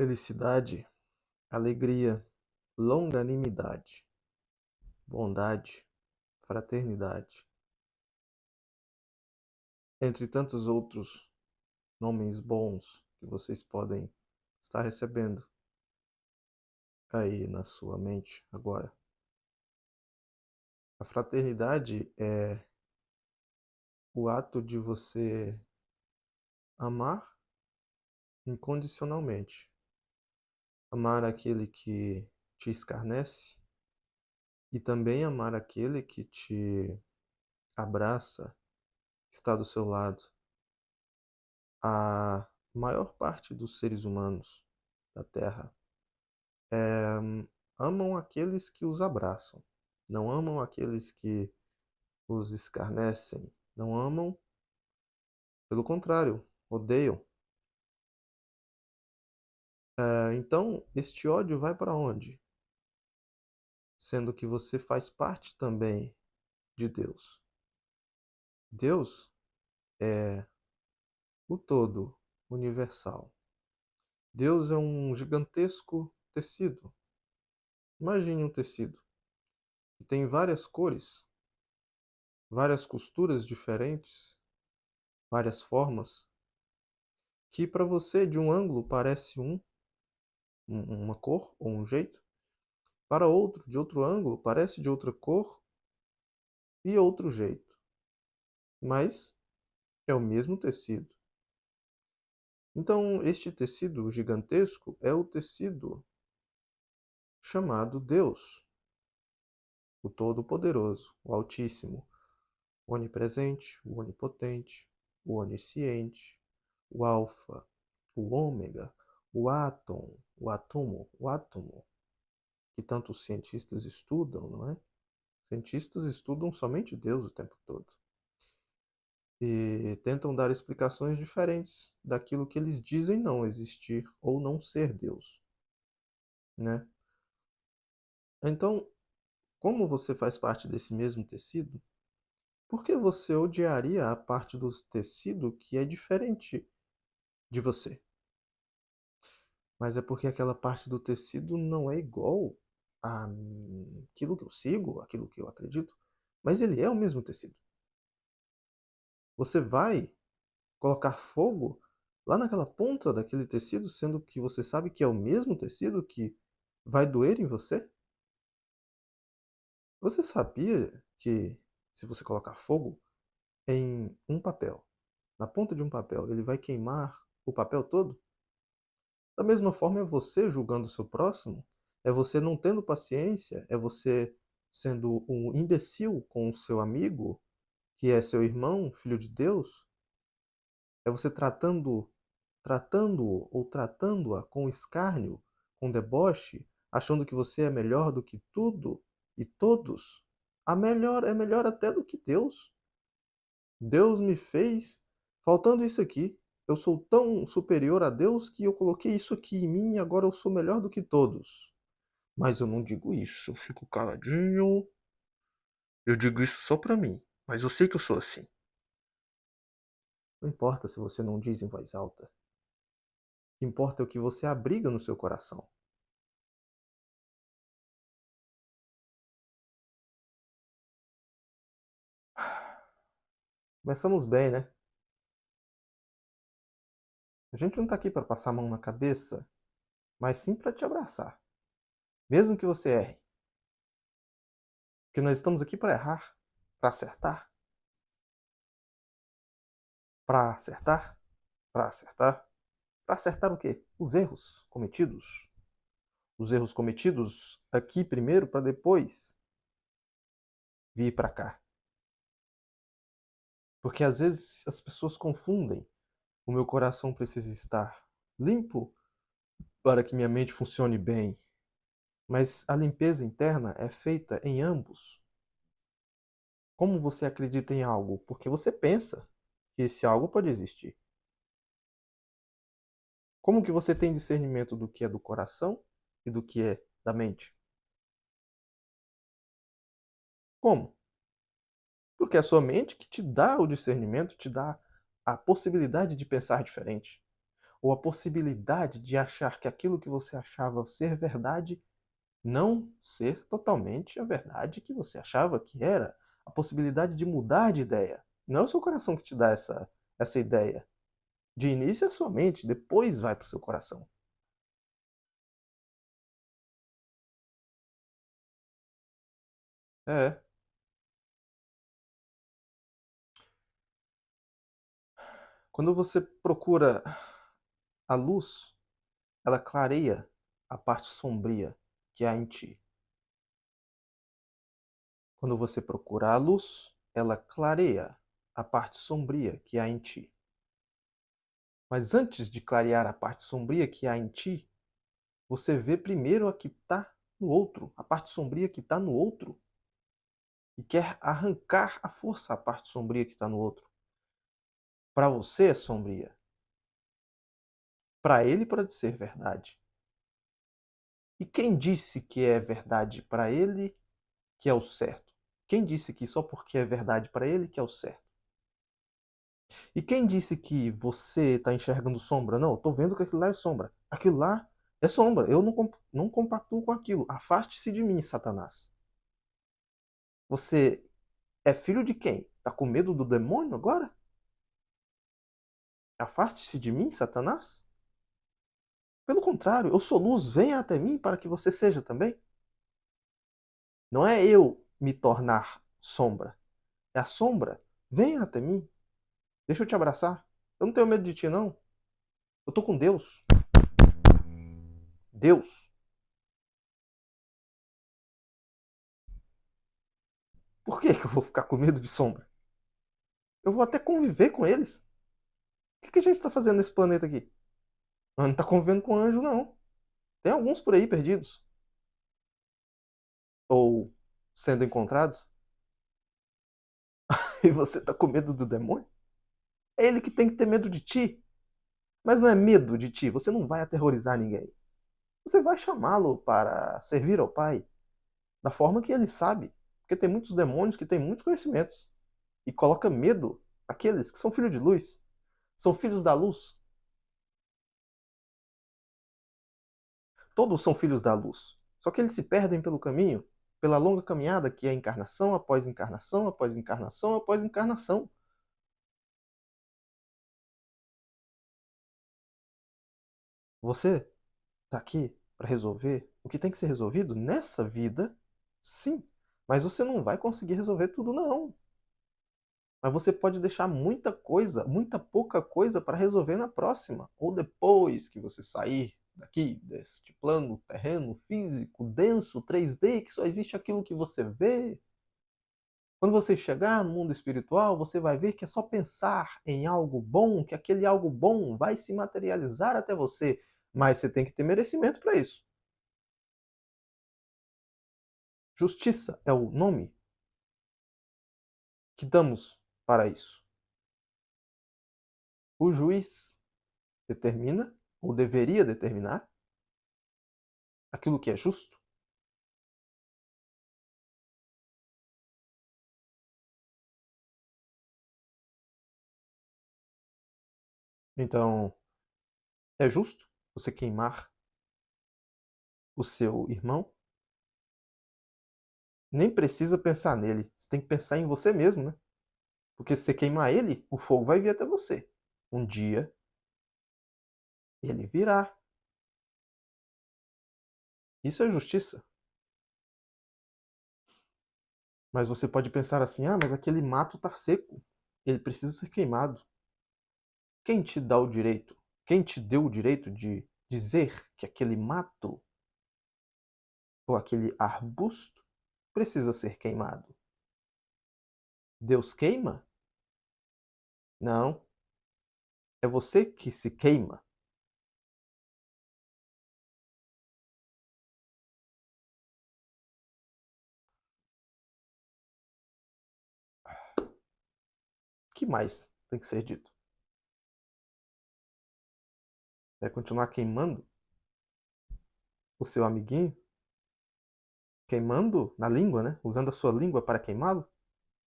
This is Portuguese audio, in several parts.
Felicidade, alegria, longanimidade, bondade, fraternidade, entre tantos outros nomes bons que vocês podem estar recebendo aí na sua mente agora. A fraternidade é o ato de você amar incondicionalmente, amar aquele que te escarnece e também amar aquele que te abraça, está do seu lado. A maior parte dos seres humanos da Terra amam aqueles que os abraçam, não amam aqueles que os escarnecem, não amam, pelo contrário, odeiam. Então, este ódio vai para onde? Sendo que você faz parte também de Deus. Deus é o todo universal. Deus é um gigantesco tecido. Imagine um tecido que tem várias cores, várias costuras diferentes, várias formas, que para você de um ângulo parece uma cor ou um jeito, para outro de outro ângulo parece de outra cor e outro jeito, mas é o mesmo tecido. Então, este tecido gigantesco é o tecido chamado Deus, o Todo-Poderoso, o Altíssimo, o Onipresente, o Onipotente, o Onisciente, o Alfa, o Ômega, o átomo, que tantos cientistas estudam, não é? Cientistas estudam somente Deus o tempo todo e tentam dar explicações diferentes daquilo que eles dizem não existir ou não ser Deus, né? Então, como você faz parte desse mesmo tecido, por que você odiaria a parte do tecido que é diferente de você? Mas é porque aquela parte do tecido não é igual àquilo que eu sigo, aquilo que eu acredito, mas ele é o mesmo tecido. Você vai colocar fogo lá naquela ponta daquele tecido, sendo que você sabe que é o mesmo tecido que vai doer em você? Você sabia que se você colocar fogo em um papel, na ponta de um papel, ele vai queimar o papel todo? Da mesma forma, é você julgando o seu próximo, é você não tendo paciência, é você sendo um imbecil com o seu amigo, que é seu irmão, filho de Deus, é você tratando-o ou tratando-a com escárnio, com deboche, achando que você é melhor do que tudo e todos. É melhor até do que Deus. Deus me fez faltando isso aqui. Eu sou tão superior a Deus que eu coloquei isso aqui em mim e agora eu sou melhor do que todos. Mas eu não digo isso, eu fico caladinho. Eu digo isso só pra mim, mas eu sei que eu sou assim. Não importa se você não diz em voz alta. O que importa é o que você abriga no seu coração. Começamos bem, né? A gente não tá aqui para passar a mão na cabeça, mas sim para te abraçar, mesmo que você erre. Porque nós estamos aqui para errar, para acertar, para acertar, para acertar. Para acertar o quê? Os erros cometidos. Os erros cometidos aqui primeiro para depois vir para cá. Porque às vezes as pessoas confundem. O meu coração precisa estar limpo para que minha mente funcione bem. Mas a limpeza interna é feita em ambos. Como você acredita em algo? Porque você pensa que esse algo pode existir. Como que você tem discernimento do que é do coração e do que é da mente? Como? Porque é a sua mente que te dá o discernimento, te dá a possibilidade de pensar diferente. ou a possibilidade de achar que aquilo que você achava ser verdade não ser totalmente a verdade que você achava que era. A possibilidade de mudar de ideia. Não é o seu coração que te dá essa ideia. De início é a sua mente, depois vai para o seu coração. É. Quando você procura a luz, ela clareia a parte sombria que há em ti. Quando você procura a luz, ela clareia a parte sombria que há em ti. Mas antes de clarear a parte sombria que há em ti, você vê primeiro a que está no outro, a parte sombria que está no outro, e quer arrancar à força a parte sombria que está no outro. Para você é sombria. Para ele pode ser verdade. E quem disse que é verdade para ele que é o certo? Quem disse que só porque é verdade para ele que é o certo? E quem disse que você está enxergando sombra? Não, eu estou vendo que aquilo lá é sombra. Aquilo lá é sombra. Eu não compactuo com aquilo. Afaste-se de mim, Satanás. Você é filho de quem? Está com medo do demônio agora? Afaste-se de mim, Satanás? Pelo contrário, eu sou luz, venha até mim para que você seja também. Não é eu me tornar sombra. É a sombra. Venha até mim. Deixa eu te abraçar. Eu não tenho medo de ti, não. Eu tô com Deus. Deus. Por que eu vou ficar com medo de sombra? Eu vou até conviver com eles. O que a gente está fazendo nesse planeta aqui? Não está convivendo com anjo, não. Tem alguns por aí perdidos. Ou sendo encontrados. E você está com medo do demônio? É ele que tem que ter medo de ti. Mas não é medo de ti. Você não vai aterrorizar ninguém. Você vai chamá-lo para servir ao Pai da forma que ele sabe. Porque tem muitos demônios que têm muitos conhecimentos. E coloca medo àqueles que são filhos de luz. São filhos da luz. Todos são filhos da luz. Só que eles se perdem pelo caminho, pela longa caminhada que é encarnação após encarnação, após encarnação, após encarnação. Você está aqui para resolver o que tem que ser resolvido nessa vida, sim. Mas você não vai conseguir resolver tudo, não. Mas você pode deixar muita coisa, muita pouca coisa para resolver na próxima. Ou depois que você sair daqui, deste plano terreno, físico, denso, 3D, que só existe aquilo que você vê. Quando você chegar no mundo espiritual, você vai ver que é só pensar em algo bom, que aquele algo bom vai se materializar até você. Mas você tem que ter merecimento para isso. Justiça é o nome que damos para isso. O juiz determina, ou deveria determinar, aquilo que é justo. Então, é justo você queimar o seu irmão? Nem precisa pensar nele. Você tem que pensar em você mesmo, né? Porque se você queimar ele, o fogo vai vir até você. Um dia, ele virá. Isso é justiça. Mas você pode pensar assim: ah, mas aquele mato está seco. Ele precisa ser queimado. Quem te dá o direito? Quem te deu o direito de dizer que aquele mato ou aquele arbusto precisa ser queimado? Deus queima? Não. É você que se queima. O que mais tem que ser dito? Vai continuar queimando o seu amiguinho? Queimando na língua, né? Usando a sua língua para queimá-lo?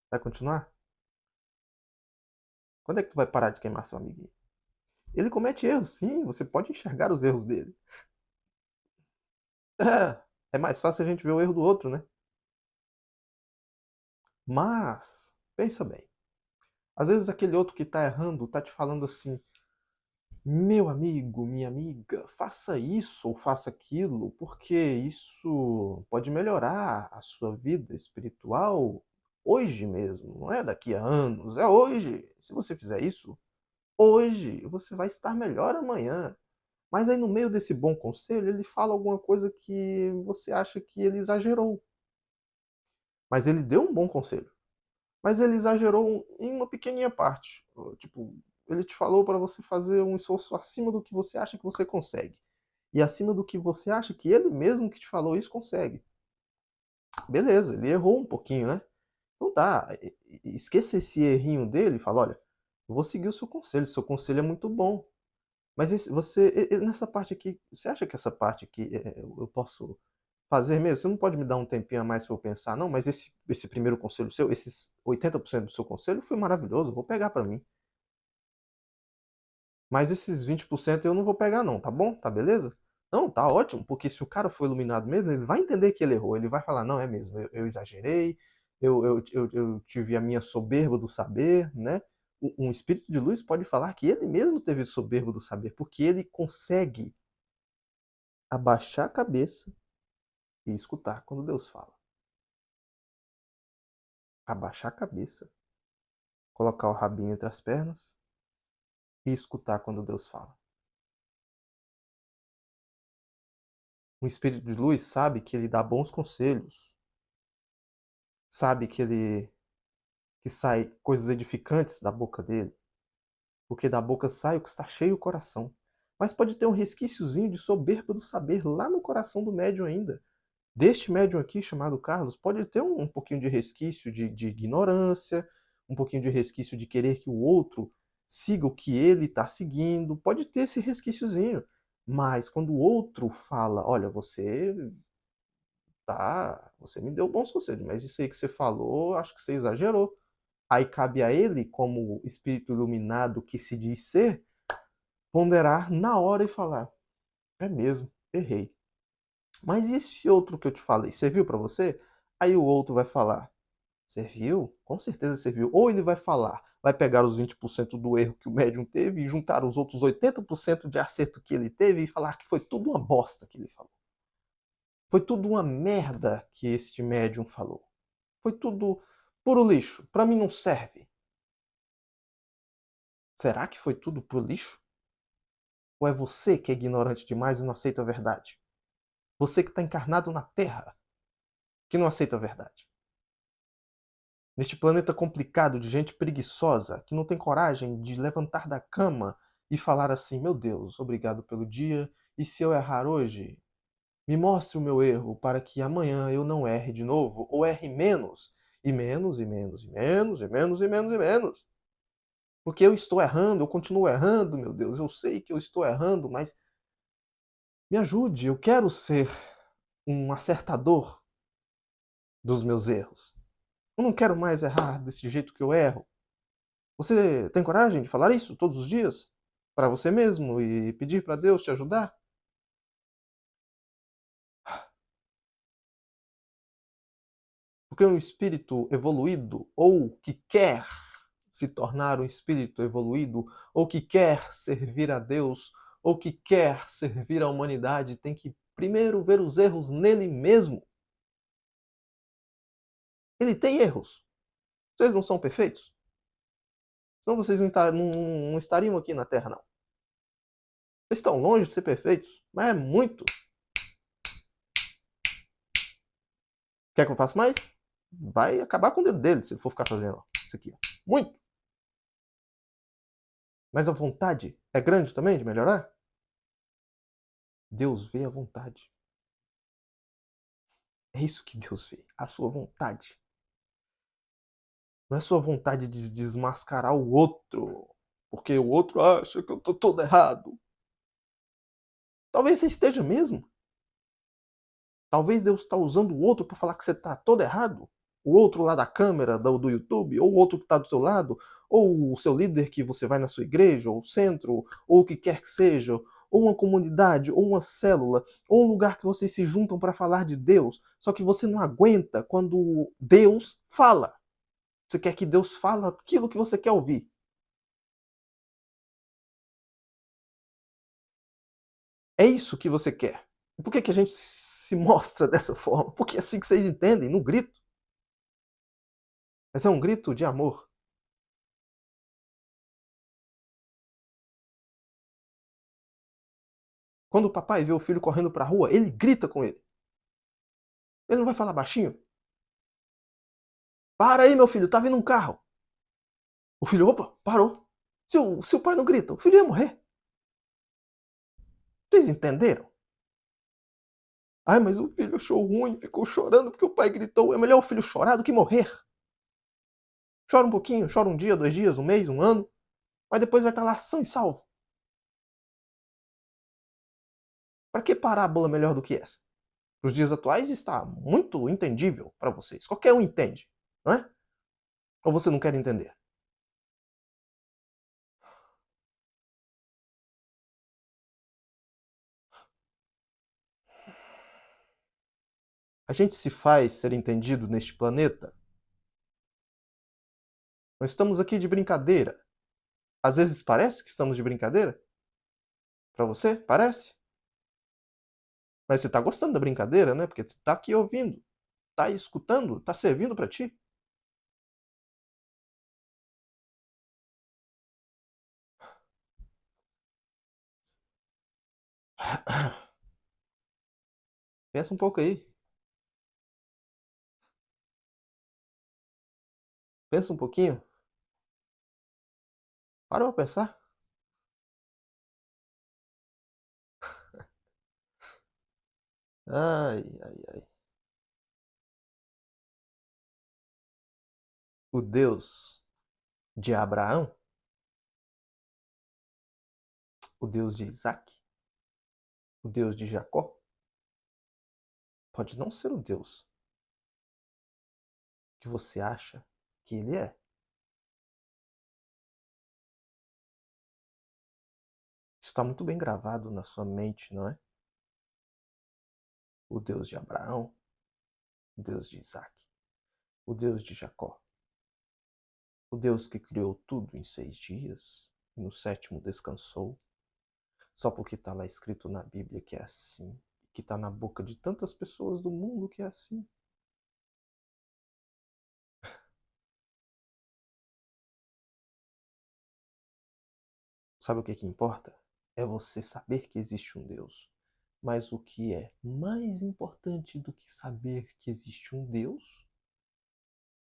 Vai continuar? Quando é que tu vai parar de queimar seu amiguinho? Ele comete erros, sim, você pode enxergar os erros dele. É mais fácil a gente ver o erro do outro, né? Mas, pensa bem, às vezes aquele outro que tá errando tá te falando assim: meu amigo, minha amiga, faça isso ou faça aquilo, porque isso pode melhorar a sua vida espiritual hoje mesmo, não é daqui a anos, é hoje. Se você fizer isso hoje, você vai estar melhor amanhã. Mas aí no meio desse bom conselho, ele fala alguma coisa que você acha que ele exagerou. Mas ele deu um bom conselho. Mas ele exagerou em uma pequeninha parte. Tipo, ele te falou para você fazer um esforço acima do que você acha que você consegue. E acima do que você acha que ele mesmo que te falou isso consegue. Beleza, ele errou um pouquinho, né? Então tá, esqueça esse errinho dele e fala, olha, eu vou seguir o seu conselho é muito bom. Mas nessa parte aqui, você acha que essa parte aqui eu posso fazer mesmo? Você não pode me dar um tempinho a mais para eu pensar, não? Mas esse primeiro conselho seu, esses 80% do seu conselho foi maravilhoso, eu vou pegar para mim. Mas esses 20% eu não vou pegar não, tá bom? Tá beleza? Não, tá ótimo, porque se o cara for iluminado mesmo, ele vai entender que ele errou, ele vai falar, não, é mesmo, eu exagerei, eu tive a minha soberba do saber, né? Um espírito de luz pode falar que ele mesmo teve soberba do saber, porque ele consegue abaixar a cabeça e escutar quando Deus fala. Abaixar a cabeça, colocar o rabinho entre as pernas e escutar quando Deus fala. Um espírito de luz sabe que ele dá bons conselhos, sabe que sai coisas edificantes da boca dele, porque da boca sai o que está cheio o coração. Mas pode ter um resquíciozinho de soberba do saber lá no coração do médium ainda. Deste médium aqui, chamado Carlos, pode ter um pouquinho de resquício de ignorância, um pouquinho de resquício de querer que o outro siga o que ele está seguindo, pode ter esse resquíciozinho. Mas quando o outro fala, olha, você me deu bons conselhos, mas isso aí que você falou, acho que você exagerou. Aí cabe a ele, como espírito iluminado que se diz ser, ponderar na hora e falar: é mesmo, errei. Mas e esse outro que eu te falei, serviu para você? Aí o outro vai falar: serviu? Com certeza serviu. Ou ele vai falar, vai pegar os 20% do erro que o médium teve e juntar os outros 80% de acerto que ele teve e falar que foi tudo uma bosta que ele falou. Foi tudo uma merda que este médium falou. Foi tudo puro lixo. Para mim não serve. Será que foi tudo puro lixo? Ou é você que é ignorante demais e não aceita a verdade? Você que está encarnado na Terra, que não aceita a verdade. Neste planeta complicado de gente preguiçosa, que não tem coragem de levantar da cama e falar assim: meu Deus, obrigado pelo dia, e se eu errar hoje, me mostre o meu erro para que amanhã eu não erre de novo, ou erre menos, e menos, e menos, e menos, e menos, e menos, e menos. Porque eu estou errando, eu continuo errando, meu Deus, eu sei que eu estou errando, mas me ajude, eu quero ser um acertador dos meus erros. Eu não quero mais errar desse jeito que eu erro. Você tem coragem de falar isso todos os dias? Para você mesmo e pedir para Deus te ajudar? Porque um espírito evoluído, ou que quer se tornar um espírito evoluído, ou que quer servir a Deus, ou que quer servir a humanidade, tem que primeiro ver os erros nele mesmo. Ele tem erros. Vocês não são perfeitos? Senão vocês não estariam aqui na Terra, não. Vocês estão longe de ser perfeitos, mas é muito. Quer que eu faça mais? Vai acabar com o dedo dele se ele for ficar fazendo isso aqui. Muito. Mas a vontade é grande também de melhorar? Deus vê a vontade. É isso que Deus vê, a sua vontade. Não é sua vontade de desmascarar o outro, porque o outro acha que eu tô todo errado. Talvez você esteja mesmo. Talvez Deus está usando o outro para falar que você está todo errado. O outro lá da câmera, do YouTube, ou o outro que está do seu lado, ou o seu líder que você vai na sua igreja, ou centro, ou o que quer que seja, ou uma comunidade, ou uma célula, ou um lugar que vocês se juntam para falar de Deus, só que você não aguenta quando Deus fala. Você quer que Deus fale aquilo que você quer ouvir. É isso que você quer. E por que a gente se mostra dessa forma? Porque é assim que vocês entendem, no grito. Mas é um grito de amor. Quando o papai vê o filho correndo para a rua, ele grita com ele. Ele não vai falar baixinho? Para aí, meu filho, tá vindo um carro. O filho, opa, parou. Se o pai não grita, o filho ia morrer. Vocês entenderam? Ai, mas o filho achou ruim, ficou chorando porque o pai gritou. É melhor o filho chorar do que morrer. Chora um pouquinho, chora um dia, 2 dias, um mês, um ano, mas depois vai estar lá são e salvo. Para que parábola melhor do que essa? Nos dias atuais está muito entendível para vocês. Qualquer um entende, não é? Ou você não quer entender? A gente se faz ser entendido neste planeta. Nós estamos aqui de brincadeira. Às vezes parece que estamos de brincadeira. Para você, parece? Mas você está gostando da brincadeira, né? Porque você está aqui ouvindo, está escutando, está servindo para ti. Pensa um pouco aí. Pensa um pouquinho. Para pra pensar. Ai, ai, ai. O Deus de Abraão, o Deus de Isaac, o Deus de Jacó, pode não ser o Deus que você acha que ele é. Isso está muito bem gravado na sua mente, não é? O Deus de Abraão, o Deus de Isaac, o Deus de Jacó, o Deus que criou tudo em 6 dias e no sétimo descansou, só porque está lá escrito na Bíblia que é assim, que está na boca de tantas pessoas do mundo que é assim. Sabe o que importa? É você saber que existe um Deus. Mas o que é mais importante do que saber que existe um Deus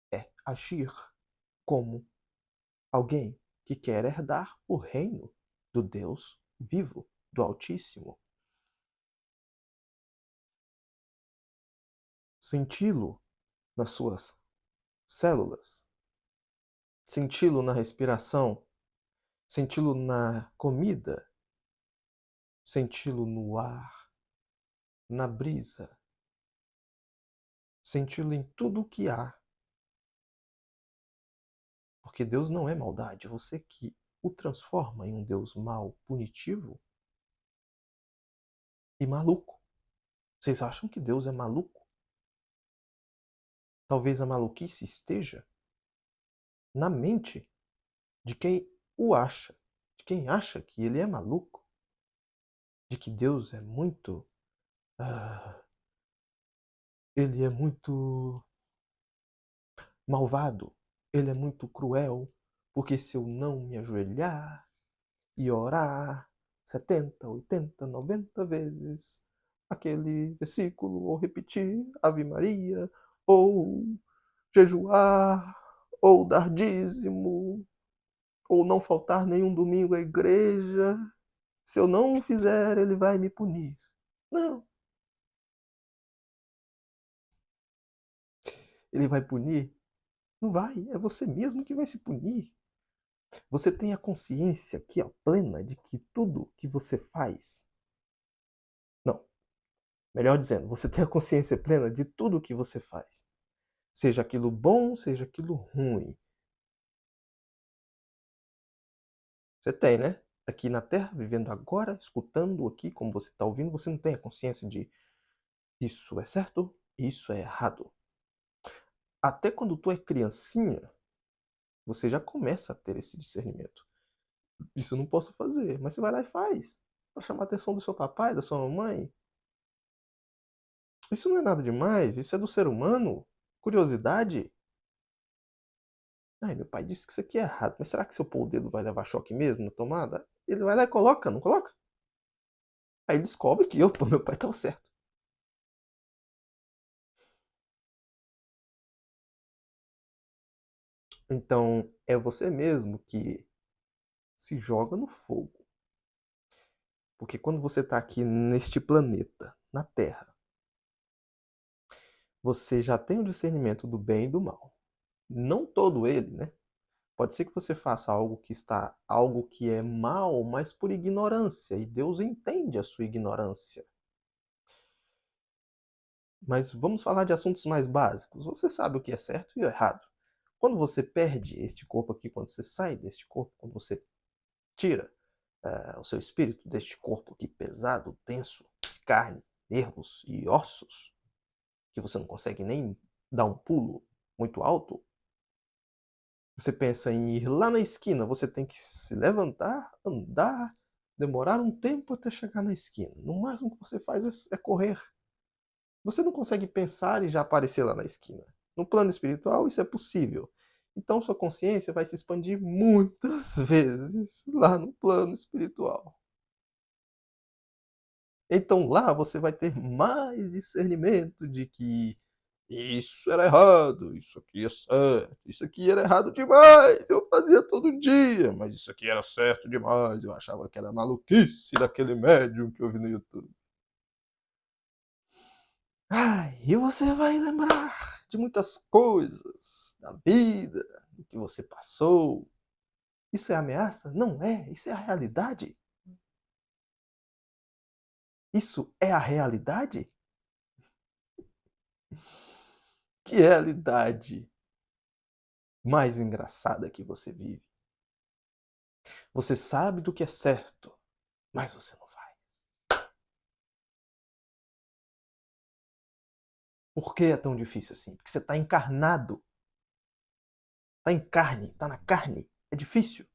é agir como alguém que quer herdar o reino do Deus vivo, do Altíssimo. Senti-lo nas suas células, senti-lo na respiração, senti-lo na comida, senti-lo no ar, na brisa, senti-lo em tudo o que há. Porque Deus não é maldade. Você que o transforma em um Deus mau, punitivo e maluco. Vocês acham que Deus é maluco? Talvez a maluquice esteja na mente de quem o acha, de quem acha que ele é maluco, de que Deus é muito. Ah, ele é muito malvado, ele é muito cruel, porque se eu não me ajoelhar e orar 70, 80, 90 vezes aquele versículo, ou repetir Ave Maria, ou jejuar, ou dar dízimo, ou não faltar nenhum domingo à igreja. Se eu não fizer, ele vai me punir. Não, ele vai punir? Não vai, é você mesmo que vai se punir. Você tem a consciência aqui, ó, plena de que tudo que você faz. Não, melhor dizendo, você tem a consciência plena de tudo que você faz. Seja aquilo bom, seja aquilo ruim. Você tem, né? Aqui na Terra, vivendo agora, escutando aqui como você está ouvindo, você não tem a consciência de isso é certo, isso é errado. Até quando tu é criancinha, você já começa a ter esse discernimento. Isso eu não posso fazer, mas você vai lá e faz. Para chamar a atenção do seu papai, da sua mamãe. Isso não é nada demais, isso é do ser humano. Curiosidade. Ai, meu pai disse que isso aqui é errado, mas será que se eu pôr o dedo vai levar choque mesmo na tomada? Ele vai lá e coloca, não coloca? Aí ele descobre que opa, meu pai estava certo. Então, é você mesmo que se joga no fogo. Porque quando você está aqui neste planeta, na Terra, você já tem o discernimento do bem e do mal. Não todo ele, né? Pode ser que você faça algo que é mal, mas por ignorância, e Deus entende a sua ignorância. Mas vamos falar de assuntos mais básicos. Você sabe o que é certo e o errado. Quando você perde este corpo aqui, quando você sai deste corpo, quando você tira o seu espírito deste corpo aqui pesado, denso, de carne, nervos e ossos, que você não consegue nem dar um pulo muito alto, você pensa em ir lá na esquina, você tem que se levantar, andar, demorar um tempo até chegar na esquina. No máximo que você faz é correr. Você não consegue pensar e já aparecer lá na esquina. No plano espiritual, isso é possível. Então, sua consciência vai se expandir muitas vezes lá no plano espiritual. Então, lá você vai ter mais discernimento de que isso era errado, isso aqui é certo, isso aqui era errado demais, eu fazia todo dia, mas isso aqui era certo demais, eu achava que era maluquice daquele médium que eu vi no YouTube. Ai, e você vai lembrar de muitas coisas da vida, do que você passou. Isso é ameaça? Não é, isso é a realidade. Isso é a realidade? Que realidade mais engraçada que você vive. Você sabe do que é certo, mas você não faz. Por que é tão difícil assim? Porque você está encarnado. Está em carne, está na carne. É difícil.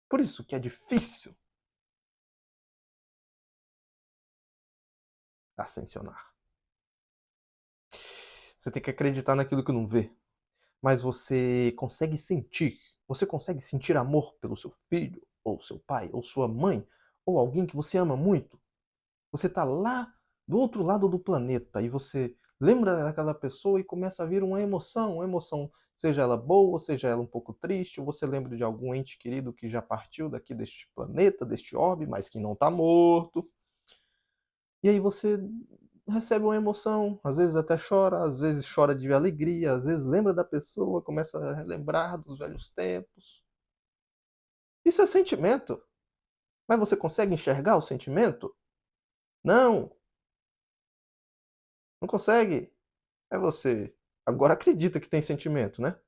Por isso que é difícil ascensionar. Você tem que acreditar naquilo que não vê. Mas você consegue sentir. Você consegue sentir amor pelo seu filho, ou seu pai, ou sua mãe, ou alguém que você ama muito. Você está lá do outro lado do planeta e você lembra daquela pessoa e começa a vir uma emoção, seja ela boa, seja ela um pouco triste, ou você lembra de algum ente querido que já partiu daqui deste planeta, deste orbe, mas que não está morto. E aí você recebe uma emoção, às vezes até chora, às vezes chora de alegria, às vezes lembra da pessoa, começa a relembrar dos velhos tempos. Isso é sentimento. Mas você consegue enxergar o sentimento? Não, não consegue. É você. Agora acredita que tem sentimento, né?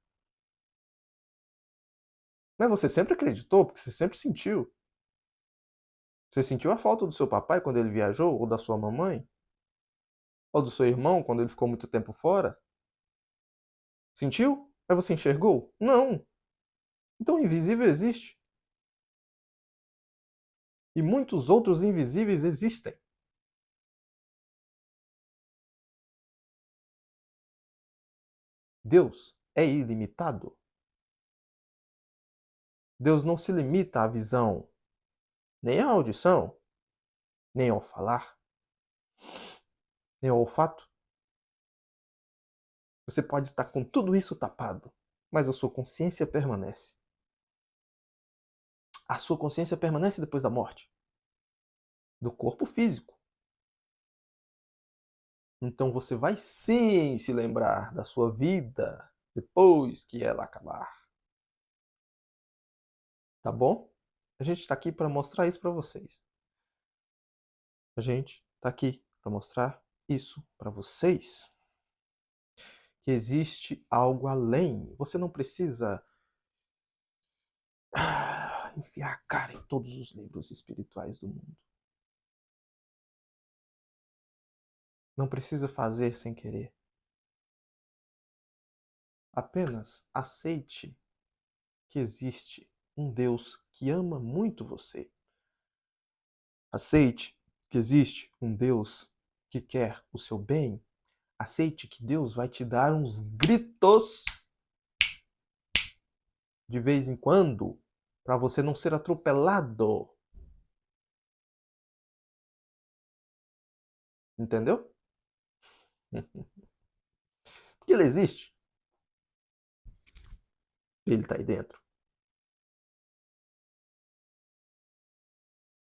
Mas você sempre acreditou, porque você sempre sentiu. Você sentiu a falta do seu papai quando ele viajou, ou da sua mamãe, ou do seu irmão quando ele ficou muito tempo fora? Sentiu? Mas você enxergou? Não. Então o invisível existe. E muitos outros invisíveis existem. Deus é ilimitado. Deus não se limita à visão, nem à audição, nem ao falar, nem ao olfato. Você pode estar com tudo isso tapado, mas a sua consciência permanece. A sua consciência permanece depois da morte do corpo físico. Então você vai sim se lembrar da sua vida depois que ela acabar. Tá bom? A gente está aqui para mostrar isso para vocês. A gente está aqui para mostrar isso para vocês. Que existe algo além. Você não precisa enfiar a cara em todos os livros espirituais do mundo. Não precisa fazer sem querer. Apenas aceite que existe um Deus que ama muito você. Aceite que existe um Deus que quer o seu bem. Aceite que Deus vai te dar uns gritos de vez em quando para você não ser atropelado. Entendeu? Porque ele existe. Ele está aí dentro.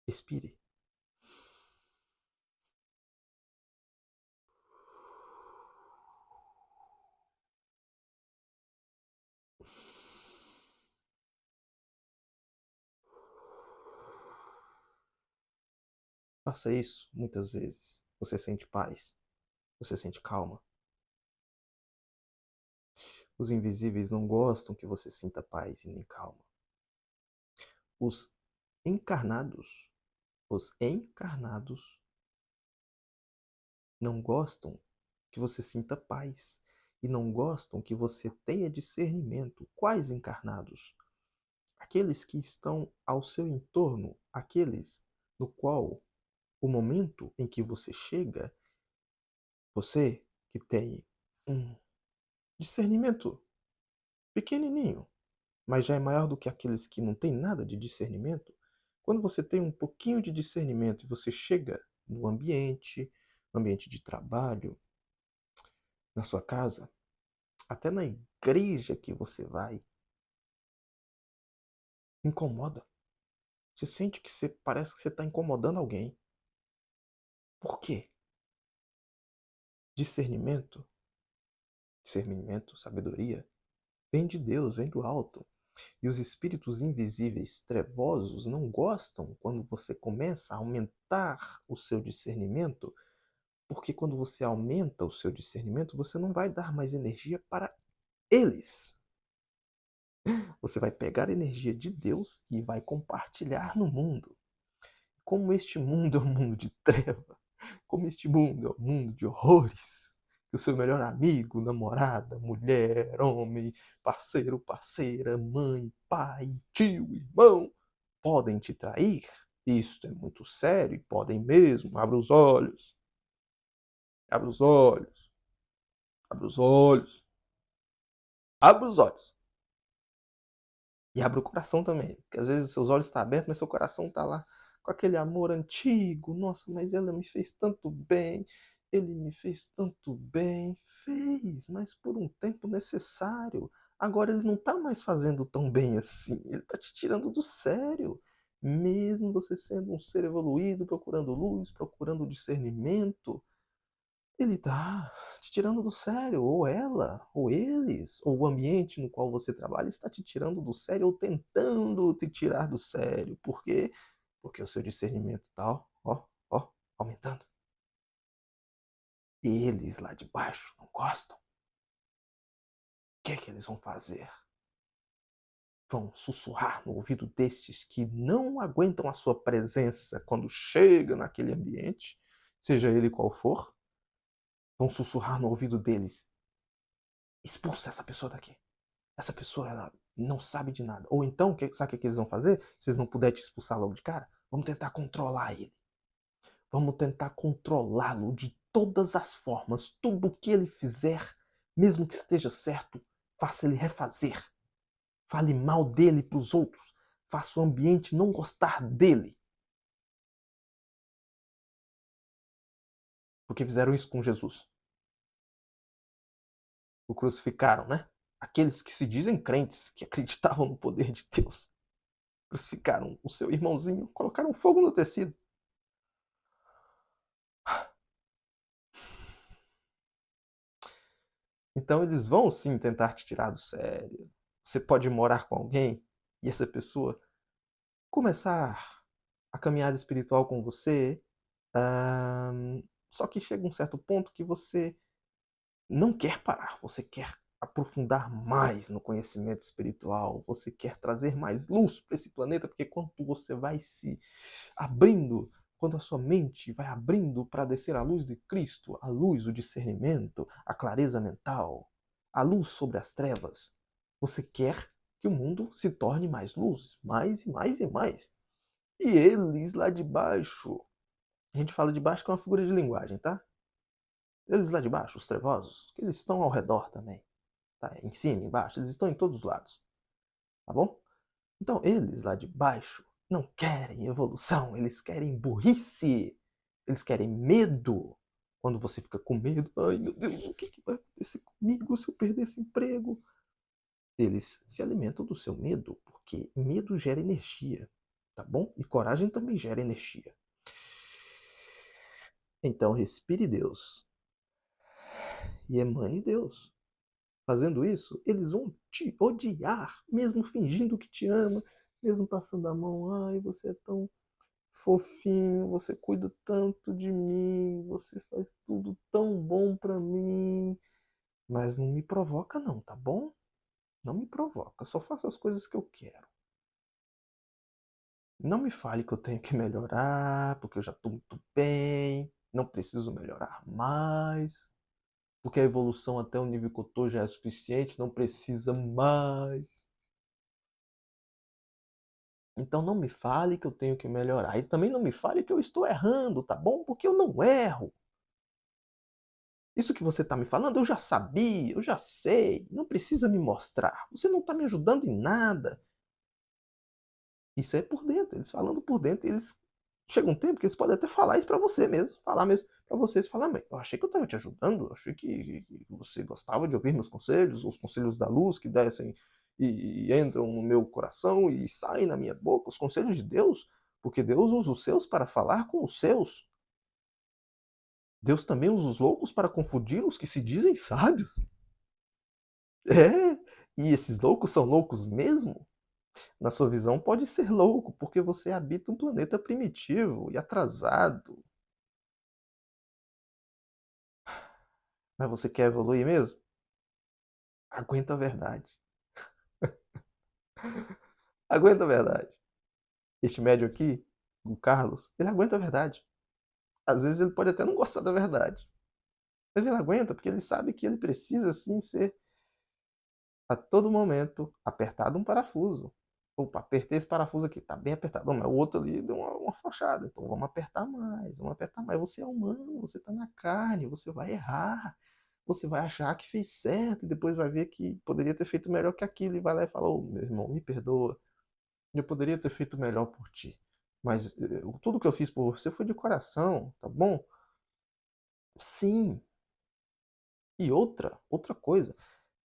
Respire. Faça isso muitas vezes. Você sente paz. Você sente calma. Os invisíveis não gostam que você sinta paz e nem calma. Os encarnados, os encarnados não gostam que você sinta paz e não gostam que você tenha discernimento. Quais encarnados? Aqueles que estão ao seu entorno, aqueles no qual o momento em que você chega, você que tem um discernimento pequenininho, mas já é maior do que aqueles que não têm nada de discernimento. Quando você tem um pouquinho de discernimento e você chega no ambiente de trabalho, na sua casa, até na igreja que você vai, incomoda. Você sente que você parece que você está incomodando alguém. Por quê? Discernimento, discernimento, sabedoria, vem de Deus, vem do alto. E os espíritos invisíveis, trevosos, não gostam quando você começa a aumentar o seu discernimento, porque quando você aumenta o seu discernimento, você não vai dar mais energia para eles. Você vai pegar a energia de Deus e vai compartilhar no mundo. Como este mundo é um mundo de treva, como este mundo é um mundo de horrores, que o seu melhor amigo, namorada, mulher, homem, parceiro, parceira, mãe, pai, tio, irmão, podem te trair, isto é muito sério e podem mesmo. Abra os olhos, abra os olhos, abra os olhos, abra os olhos. E abra o coração também, porque às vezes seus olhos estão abertos, mas seu coração está lá com aquele amor antigo. Nossa, mas ela me fez tanto bem, ele me fez tanto bem. Fez, mas por um tempo necessário. Agora ele não está mais fazendo tão bem assim, ele está te tirando do sério. Mesmo você sendo um ser evoluído, procurando luz, procurando discernimento, ele tá te tirando do sério, ou ela, ou eles, ou o ambiente no qual você trabalha está te tirando do sério ou tentando te tirar do sério. Por quê? Porque o seu discernimento tá, ó, aumentando. E eles lá de baixo não gostam. O que é que eles vão fazer? Vão sussurrar no ouvido destes que não aguentam a sua presença quando chega naquele ambiente, seja ele qual for. Vão sussurrar no ouvido deles: expulsa essa pessoa daqui. Essa pessoa, ela não sabe de nada. Ou então, sabe o que eles vão fazer? Se vocês não puderem te expulsar logo de cara, vamos tentar controlar ele. Vamos tentar controlá-lo de todas as formas. Tudo o que ele fizer, mesmo que esteja certo, faça ele refazer. Fale mal dele para os outros. Faça o ambiente não gostar dele. Porque fizeram isso com Jesus. O crucificaram, né? Aqueles que se dizem crentes, que acreditavam no poder de Deus. Crucificaram o seu irmãozinho, colocaram fogo no tecido. Então eles vão sim tentar te tirar do sério. Você pode morar com alguém e essa pessoa começar a caminhada espiritual com você, só que chega um certo ponto que você não quer parar, você quer aprofundar mais no conhecimento espiritual, você quer trazer mais luz para esse planeta, porque quando você vai se abrindo, quando a sua mente vai abrindo para descer a luz de Cristo, a luz, o discernimento, a clareza mental, a luz sobre as trevas, você quer que o mundo se torne mais luz, mais e mais e mais. E eles lá de baixo, a gente fala de baixo que é uma figura de linguagem, tá? Eles lá de baixo, os trevosos, eles estão ao redor também, tá? Em cima, embaixo, eles estão em todos os lados, tá bom? Então, eles lá de baixo não querem evolução, eles querem burrice, eles querem medo. Quando você fica com medo, ai meu Deus, o que vai acontecer comigo se eu perder esse emprego? Eles se alimentam do seu medo, porque medo gera energia, tá bom? E coragem também gera energia. Então, respire Deus e emane Deus. Fazendo isso, eles vão te odiar, mesmo fingindo que te ama, mesmo passando a mão. Ai, você é tão fofinho, você cuida tanto de mim, você faz tudo tão bom pra mim. Mas não me provoca não, tá bom? Não me provoca, só faça as coisas que eu quero. Não me fale que eu tenho que melhorar, porque eu já tô muito bem, não preciso melhorar mais, porque a evolução até o nível que eu tô já é suficiente, não precisa mais. Então não me fale que eu tenho que melhorar. E também não me fale que eu estou errando, tá bom? Porque eu não erro. Isso que você está me falando, eu já sabia, eu já sei. Não precisa me mostrar. Você não está me ajudando em nada. Isso é por dentro. Eles falando por dentro. Eles chega um tempo que eles podem até falar isso para você mesmo. Falar mesmo para vocês. Falar, mas eu achei que eu estava te ajudando. Eu achei que você gostava de ouvir meus conselhos, os conselhos da luz que descem e entram no meu coração e saem na minha boca. Os conselhos de Deus. Porque Deus usa os seus para falar com os seus. Deus também usa os loucos para confundir os que se dizem sábios. É, e esses loucos são loucos mesmo? Na sua visão pode ser louco, porque você habita um planeta primitivo e atrasado. Mas você quer evoluir mesmo? Aguenta a verdade. Aguenta a verdade. Este médio aqui, o Carlos, ele aguenta a verdade. Às vezes ele pode até não gostar da verdade. Mas ele aguenta porque ele sabe que ele precisa sim ser a todo momento apertado um parafuso. Opa, apertei esse parafuso aqui, tá bem apertado. Não, mas o outro ali deu uma afrouxada. Então vamos apertar mais, vamos apertar mais. Você é humano, você tá na carne, você vai errar. Você vai achar que fez certo e depois vai ver que poderia ter feito melhor que aquilo e vai lá e fala: Ô, meu irmão, me perdoa. Eu poderia ter feito melhor por ti. Mas tudo que eu fiz por você foi de coração, tá bom? Sim. E outra coisa,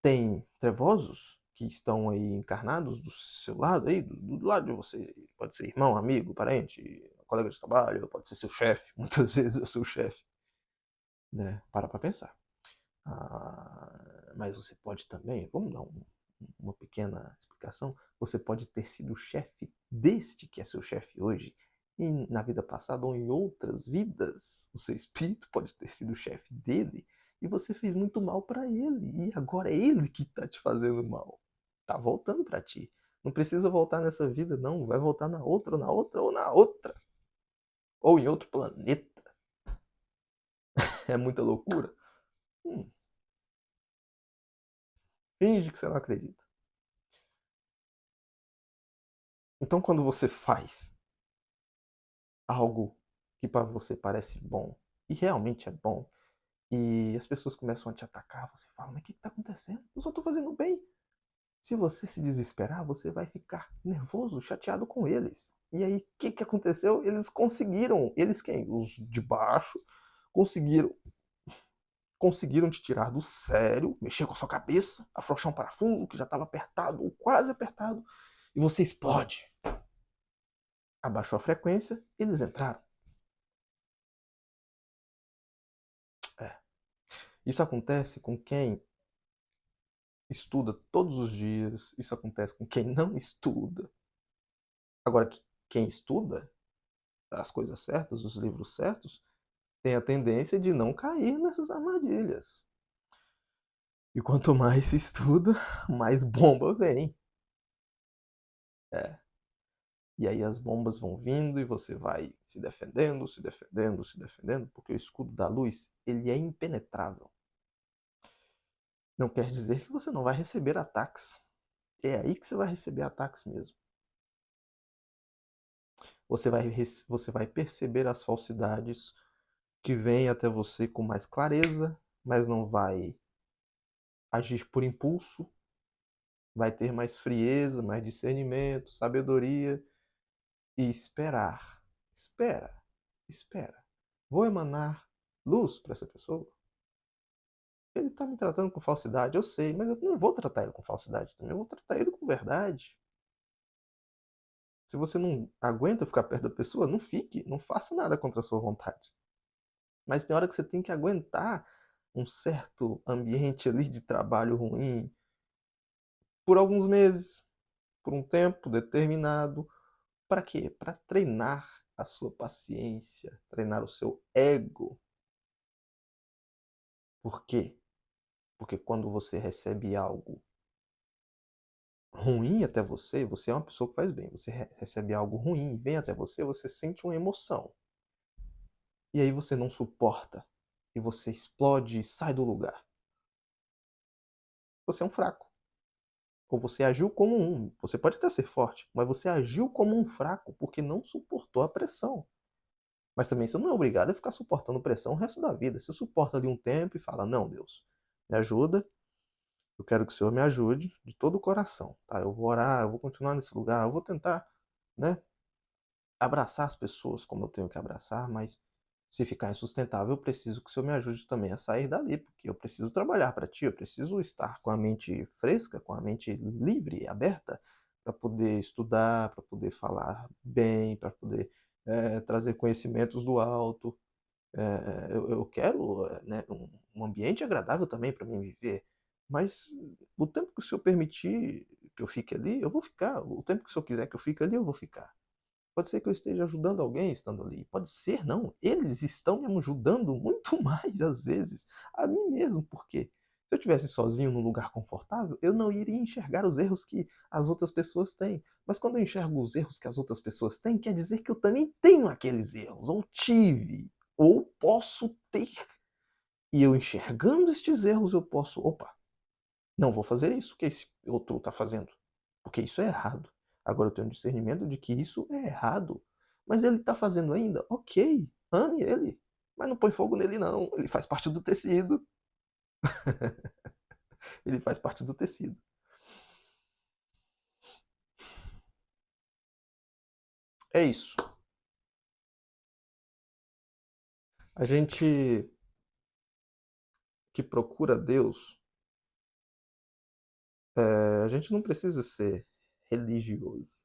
tem trevosos que estão aí encarnados do seu lado aí, do lado de você. Pode ser irmão, amigo, parente, colega de trabalho, pode ser seu chefe. Muitas vezes é seu chefe, né? Para pra pensar. Mas você pode também, vamos dar uma pequena explicação, você pode ter sido chefe deste que é seu chefe hoje, e na vida passada ou em outras vidas, o seu espírito pode ter sido chefe dele, e você fez muito mal para ele, e agora é ele que está te fazendo mal. Tá voltando para ti. Não precisa voltar nessa vida, não. Vai voltar na outra, ou na outra, ou na outra. Ou em outro planeta. É muita loucura. Hum, finge que você não acredita. Então, quando você faz algo que para você parece bom e realmente é bom, e as pessoas começam a te atacar, você fala: Mas o que está acontecendo? Eu só estou fazendo bem. Se você se desesperar, você vai ficar nervoso, chateado com eles. E aí, o que aconteceu? Eles conseguiram, eles quem? Os de baixo, conseguiram conseguiram te tirar do sério, mexer com a sua cabeça, afrouxar um parafuso que já estava apertado, ou quase apertado, e você explode. Abaixou a frequência, eles entraram. É. Isso acontece com quem estuda todos os dias, isso acontece com quem não estuda. Agora, quem estuda as coisas certas, os livros certos, tem a tendência de não cair nessas armadilhas. E quanto mais se estuda, mais bomba vem. É. E aí as bombas vão vindo e você vai se defendendo, se defendendo, se defendendo, porque o escudo da luz, ele é impenetrável. Não quer dizer que você não vai receber ataques. É aí que você vai receber ataques mesmo. Você vai perceber as falsidades que vêm até você com mais clareza, mas não vai agir por impulso, vai ter mais frieza, mais discernimento, sabedoria e esperar. Espera, espera. Vou emanar luz para essa pessoa? Ele está me tratando com falsidade, eu sei, mas eu não vou tratar ele com falsidade também, eu vou tratar ele com verdade. Se você não aguenta ficar perto da pessoa, não fique, não faça nada contra a sua vontade. Mas tem hora que você tem que aguentar um certo ambiente ali de trabalho ruim por alguns meses, por um tempo determinado. Para quê? Para treinar a sua paciência, treinar o seu ego. Por quê? Porque quando você recebe algo ruim até você, você é uma pessoa que faz bem. Você recebe algo ruim e vem até você, você sente uma emoção. E aí você não suporta. E você explode e sai do lugar. Você é um fraco. Ou você agiu como um. Você pode até ser forte, mas você agiu como um fraco porque não suportou a pressão. Mas também você não é obrigado a ficar suportando pressão o resto da vida. Você suporta ali um tempo e fala: Não, Deus, me ajuda. Eu quero que o Senhor me ajude de todo o coração. Tá? Eu vou orar, eu vou continuar nesse lugar, eu vou tentar, né, abraçar as pessoas como eu tenho que abraçar, mas se ficar insustentável, eu preciso que o Senhor me ajude também a sair dali, porque eu preciso trabalhar para Ti, eu preciso estar com a mente fresca, com a mente livre, aberta, para poder estudar, para poder falar bem, para poder trazer conhecimentos do alto. Eu quero né, um ambiente agradável também para mim viver, mas o tempo que o Senhor permitir que eu fique ali, eu vou ficar. O tempo que o Senhor quiser que eu fique ali, eu vou ficar. Pode ser que eu esteja ajudando alguém estando ali. Pode ser, não. Eles estão me ajudando muito mais, às vezes, a mim mesmo. Porque se eu estivesse sozinho num lugar confortável, eu não iria enxergar os erros que as outras pessoas têm. Mas quando eu enxergo os erros que as outras pessoas têm, quer dizer que eu também tenho aqueles erros, ou tive, ou posso ter. E eu enxergando estes erros, eu posso, opa, não vou fazer isso que esse outro está fazendo, porque isso é errado. Agora eu tenho discernimento de que isso é errado. Mas ele está fazendo ainda? Ok, ame ele. Mas não põe fogo nele, não. Ele faz parte do tecido. Ele faz parte do tecido. É isso. A gente que procura Deus, a gente não precisa ser religioso.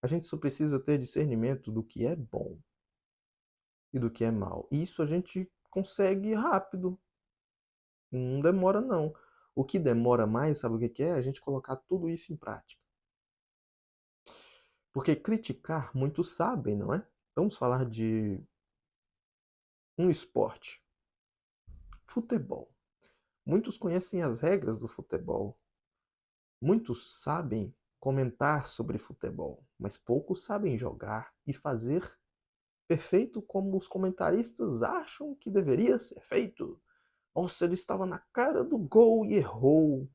A gente só precisa ter discernimento do que é bom e do que é mal. E isso a gente consegue rápido. Não demora, não. O que demora mais, sabe o que é? A gente colocar tudo isso em prática. Porque criticar, muitos sabem, não é? Vamos falar de um esporte. Futebol. Muitos conhecem as regras do futebol. Muitos sabem comentar sobre futebol, mas poucos sabem jogar e fazer perfeito como os comentaristas acham que deveria ser feito. Nossa, ele estava na cara do gol e errou.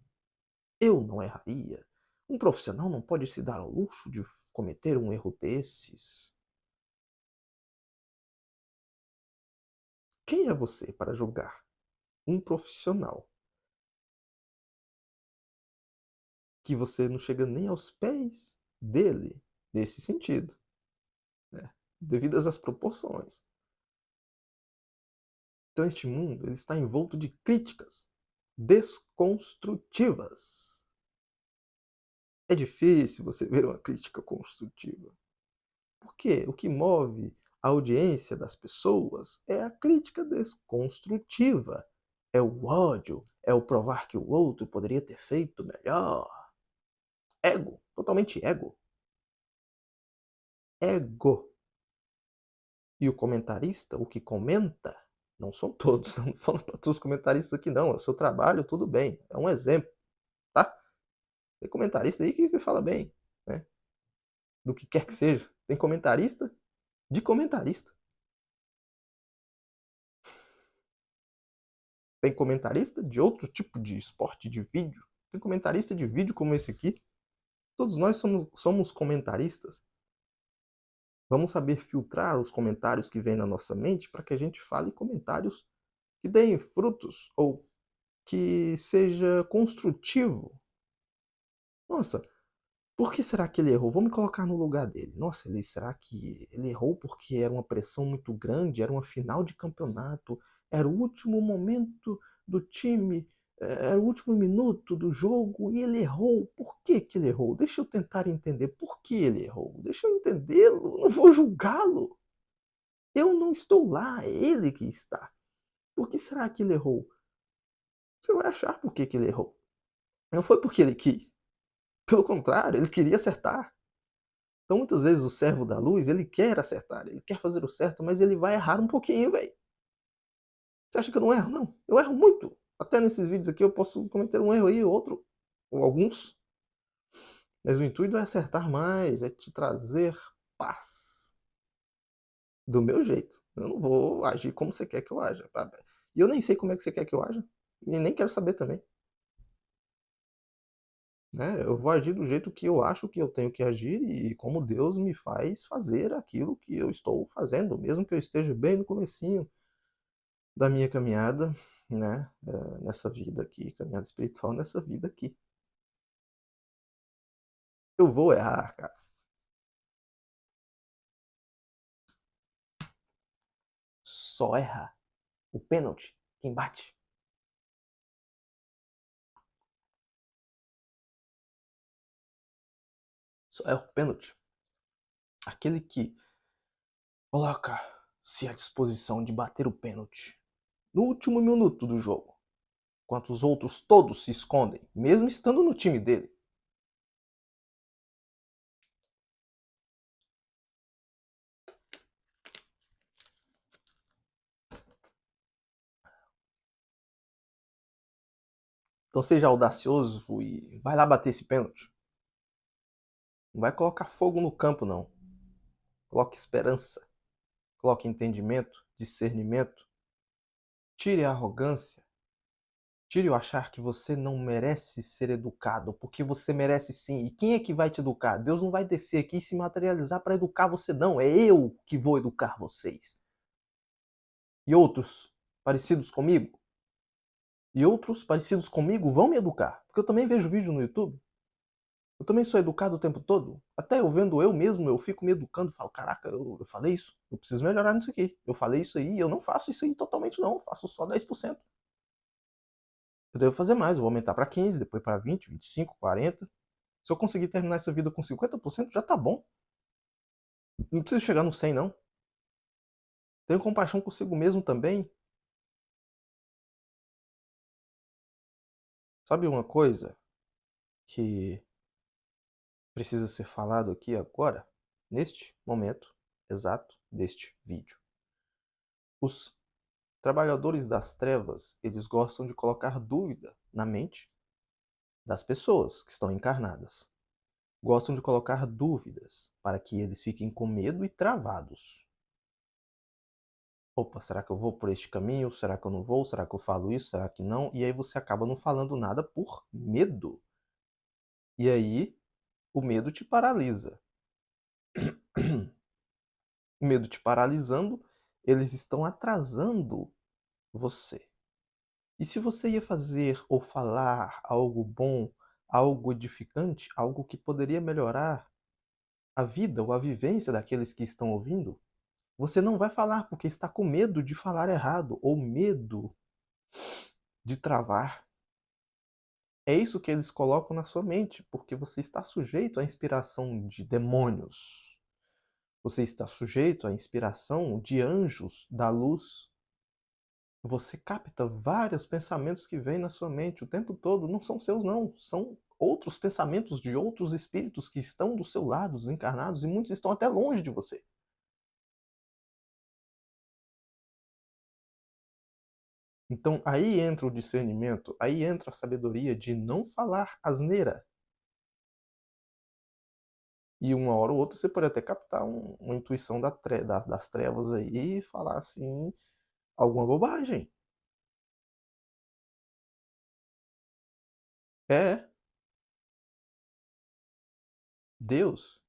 Eu não erraria. Um profissional não pode se dar ao luxo de cometer um erro desses. Quem é você para julgar um profissional que você não chega nem aos pés dele nesse sentido, né? Devidas às proporções. Então este mundo ele está envolto de críticas desconstrutivas. É difícil você ver uma crítica construtiva. Porque o que move a audiência das pessoas é a crítica desconstrutiva. É o ódio, é o provar que o outro poderia ter feito melhor. Ego, totalmente ego. Ego. E o comentarista, o que comenta, Não são todos, não tô falando para todos os comentaristas aqui não, é o seu trabalho, tudo bem, é um exemplo, tá. Tem comentarista aí que fala bem, né, do que quer que seja. Tem comentarista de comentarista. Tem comentarista de outro tipo de esporte de vídeo. Tem comentarista de vídeo como esse aqui. Todos nós somos comentaristas. Vamos saber filtrar os comentários que vêm na nossa mente para que a gente fale comentários que deem frutos ou que seja construtivo. Nossa, por que será que ele errou? Vou me colocar no lugar dele. Nossa, será que ele errou porque era uma pressão muito grande, era uma final de campeonato, era o último momento do time, era o último minuto do jogo e ele errou. Por que que ele errou? Deixa eu tentar entender por que ele errou. Deixa eu entendê-lo, não vou julgá-lo. Eu não estou lá, é ele que está. Por que será que ele errou? Você vai achar por que que ele errou. Não foi porque ele quis. Pelo contrário, ele queria acertar. Então, muitas vezes, o servo da luz, ele quer acertar, ele quer fazer o certo, mas ele vai errar um pouquinho, velho. Você acha que eu não erro? Não. Eu erro muito. Até nesses vídeos aqui eu posso cometer um erro aí, outro, ou alguns. Mas o intuito é acertar mais, é te trazer paz. Do meu jeito. Eu não vou agir como você quer que eu aja. E eu nem sei como é que você quer que eu aja. E nem quero saber também. Né? Eu vou agir do jeito que eu acho que eu tenho que agir e como Deus me faz fazer aquilo que eu estou fazendo, mesmo que eu esteja bem no comecinho da minha caminhada, né, nessa vida aqui, caminhada espiritual nessa vida aqui. Eu vou errar, cara. Só erra o pênalti, quem bate. Só erra o pênalti. Aquele que coloca-se à disposição de bater o pênalti no último minuto do jogo, enquanto os outros todos se escondem, mesmo estando no time dele. Então seja audacioso e vai lá bater esse pênalti. Não vai colocar fogo no campo, não. Coloque esperança, coloque entendimento, discernimento. Tire a arrogância, tire o achar que você não merece ser educado, porque você merece sim. E quem é que vai te educar? Deus não vai descer aqui e se materializar para educar você, não. É eu que vou educar vocês. E outros parecidos comigo? E outros parecidos comigo vão me educar. Porque eu também vejo vídeo no YouTube. Eu também sou educado o tempo todo. Até eu vendo eu mesmo, eu fico me educando. Falo, caraca, eu falei isso. Eu preciso melhorar nisso aqui. Eu falei isso aí, eu não faço isso aí totalmente não. Eu faço só 10%. Eu devo fazer mais. Eu vou aumentar para 15%, depois para 20%, 25%, 40%. Se eu conseguir terminar essa vida com 50%, já tá bom. Não preciso chegar no 100%, não. Tenho compaixão consigo mesmo também. Sabe uma coisa que precisa ser falado aqui agora, neste momento exato deste vídeo? Os trabalhadores das trevas, eles gostam de colocar dúvida na mente das pessoas que estão encarnadas. Gostam de colocar dúvidas para que eles fiquem com medo e travados. Opa, será que eu vou por este caminho? Será que eu não vou? Será que eu falo isso? Será que não? E aí você acaba não falando nada por medo. E aí o medo te paralisa. O medo te paralisando, eles estão atrasando você. E se você ia fazer ou falar algo bom, algo edificante, algo que poderia melhorar a vida ou a vivência daqueles que estão ouvindo, você não vai falar porque está com medo de falar errado ou medo de travar. É isso que eles colocam na sua mente, porque você está sujeito à inspiração de demônios. Você está sujeito à inspiração de anjos da luz. Você capta vários pensamentos que vêm na sua mente o tempo todo. Não são seus, não. São outros pensamentos de outros espíritos que estão do seu lado, desencarnados, e muitos estão até longe de você. Então aí entra o discernimento, aí entra a sabedoria de não falar asneira. E uma hora ou outra você pode até captar uma intuição das trevas aí e falar assim, alguma bobagem. É, Deus,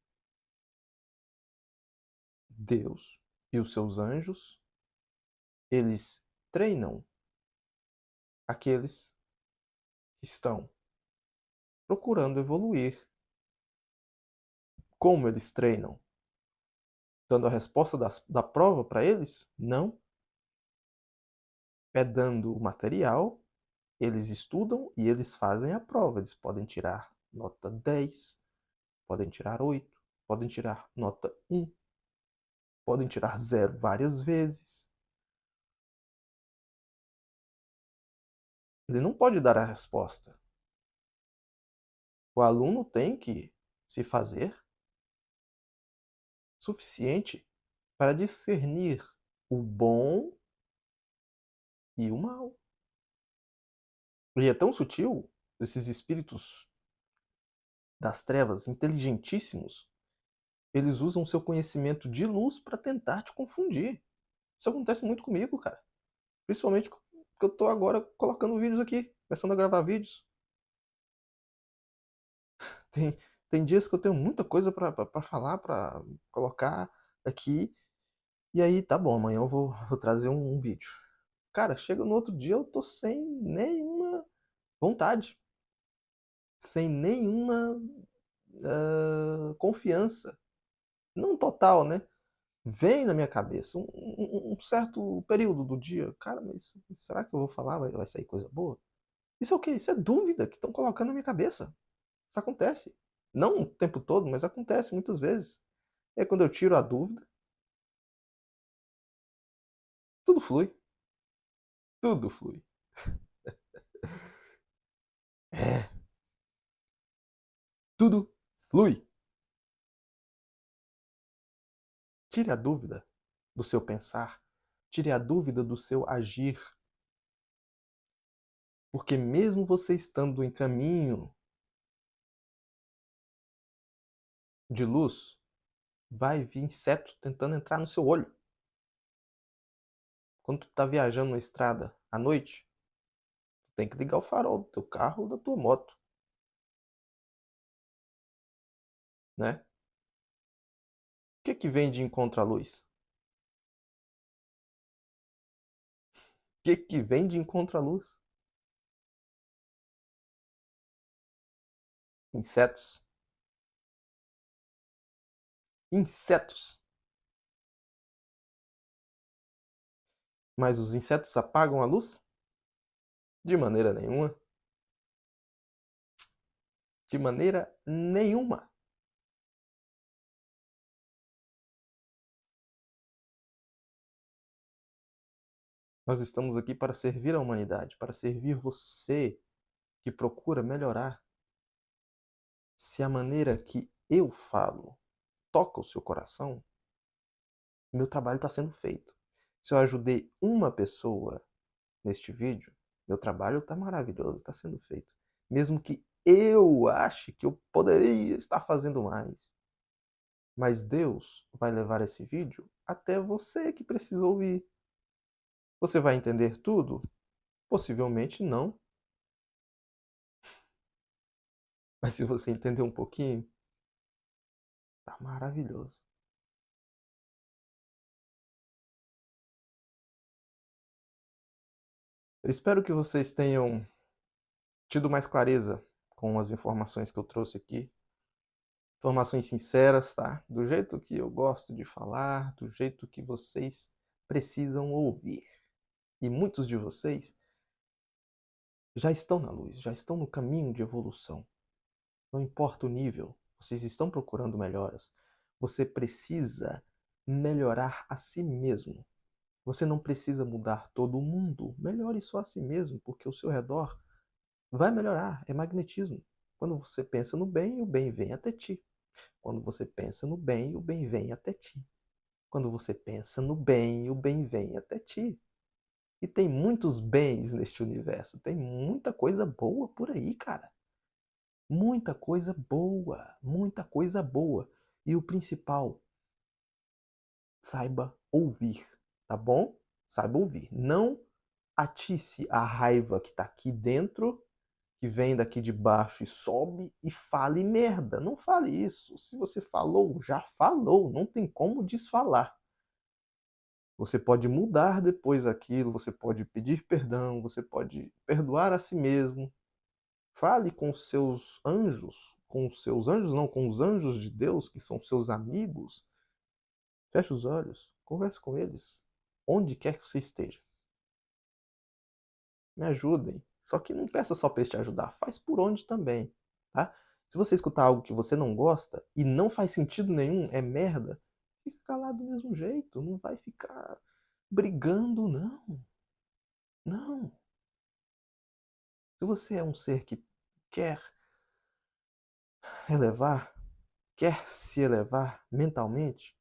Deus e os seus anjos, eles treinam aqueles que estão procurando evoluir. Como eles treinam? Dando a resposta da prova para eles? Não. É dando o material, eles estudam e eles fazem a prova. Eles podem tirar nota 10, podem tirar 8, podem tirar nota 1, podem tirar 0 várias vezes. Ele não pode dar a resposta. O aluno tem que se fazer suficiente para discernir o bom e o mal. E é tão sutil, esses espíritos das trevas, inteligentíssimos, eles usam o seu conhecimento de luz para tentar te confundir. Isso acontece muito comigo, cara. Principalmente porque eu tô agora colocando vídeos aqui, começando a gravar vídeos. Tem, tem dias que eu tenho muita coisa para falar, para colocar aqui. E aí, tá bom, amanhã eu vou trazer um vídeo. Cara, chega no outro dia eu tô sem nenhuma vontade, sem nenhuma confiança. Não total, né? Vem na minha cabeça um certo período do dia. Cara, mas será que eu vou falar? Vai sair coisa boa? Isso é o quê? Isso é dúvida que estão colocando na minha cabeça. Isso acontece. Não o tempo todo, mas acontece muitas vezes. E aí, quando eu tiro a dúvida, tudo flui. Tudo flui. É, tudo flui. Tire a dúvida do seu pensar. Tire a dúvida do seu agir. Porque mesmo você estando em caminho de luz, vai vir inseto tentando entrar no seu olho. Quando tu tá viajando na estrada à noite, tu tem que ligar o farol do teu carro ou da tua moto, né? O que que vem de encontro à luz? O que que vem de encontro à luz? Insetos. Insetos. Mas os insetos apagam a luz? De maneira nenhuma. De maneira nenhuma. Nós estamos aqui para servir a humanidade, para servir você que procura melhorar. Se a maneira que eu falo toca o seu coração, meu trabalho está sendo feito. Se eu ajudei uma pessoa neste vídeo, meu trabalho está maravilhoso, está sendo feito. Mesmo que eu ache que eu poderia estar fazendo mais. Mas Deus vai levar esse vídeo até você que precisa ouvir. Você vai entender tudo? Possivelmente não. Mas se você entender um pouquinho, tá maravilhoso. Eu espero que vocês tenham tido mais clareza com as informações que eu trouxe aqui. Informações sinceras, tá? Do jeito que eu gosto de falar, do jeito que vocês precisam ouvir. E muitos de vocês já estão na luz, já estão no caminho de evolução. Não importa o nível, vocês estão procurando melhoras. Você precisa melhorar a si mesmo. Você não precisa mudar todo mundo. Melhore só a si mesmo, porque o seu redor vai melhorar. É magnetismo. Quando você pensa no bem, o bem vem até ti. Quando você pensa no bem, o bem vem até ti. Quando você pensa no bem, o bem vem até ti. E tem muitos bens neste universo, tem muita coisa boa por aí, cara. Muita coisa boa, muita coisa boa. E o principal, saiba ouvir, tá bom? Saiba ouvir. Não atice a raiva que tá aqui dentro, que vem daqui de baixo e sobe e fale merda. Não fale isso. Se você falou, já falou. Não tem como desfalar. Você pode mudar depois aquilo, você pode pedir perdão, você pode perdoar a si mesmo. Fale com os seus anjos, com os seus anjos não, com os anjos de Deus, que são seus amigos. Feche os olhos, converse com eles, onde quer que você esteja. Me ajudem. Só que não peça só para eles te ajudar, faz por onde também, tá? Se você escutar algo que você não gosta e não faz sentido nenhum, é merda, fica calado do mesmo jeito, não vai ficar brigando, não. Não. Se você é um ser que quer elevar, quer se elevar mentalmente,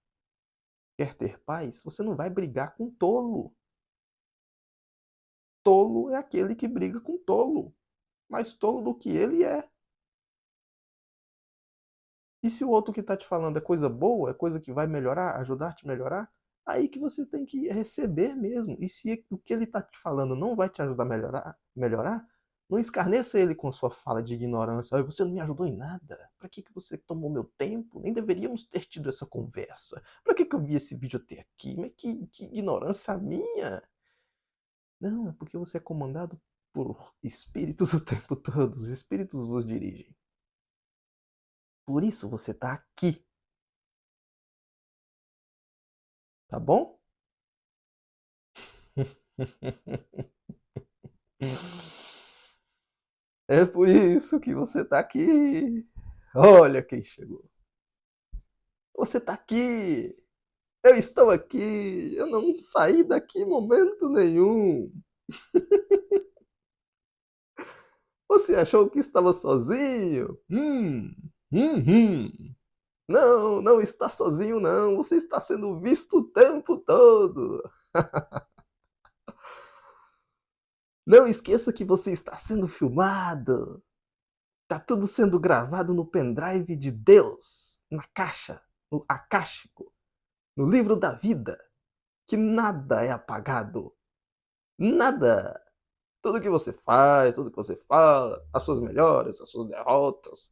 quer ter paz, você não vai brigar com tolo. Tolo é aquele que briga com tolo, mais tolo do que ele é. E se o outro que está te falando é coisa boa, é coisa que vai melhorar, ajudar a te melhorar, aí que você tem que receber mesmo. E se o que ele está te falando não vai te ajudar a melhorar, não escarneça ele com sua fala de ignorância. Você não me ajudou em nada. Para que você tomou meu tempo? Nem deveríamos ter tido essa conversa. Para que eu vi esse vídeo até aqui? Mas que ignorância minha! Não, é porque você é comandado por espíritos o tempo todo. Os espíritos vos dirigem. Por isso você está aqui, tá bom? É por isso que você está aqui. Olha quem chegou. Você está aqui. Eu estou aqui. Eu não saí daqui em momento nenhum. Você achou que estava sozinho? Hum. Não, não está sozinho não. Você está sendo visto o tempo todo. Não esqueça que você está sendo filmado. Tá tudo sendo gravado no pendrive de Deus, na caixa, no acástico, no livro da vida, que nada é apagado. Nada. Tudo que você faz, tudo que você fala, as suas melhoras, as suas derrotas,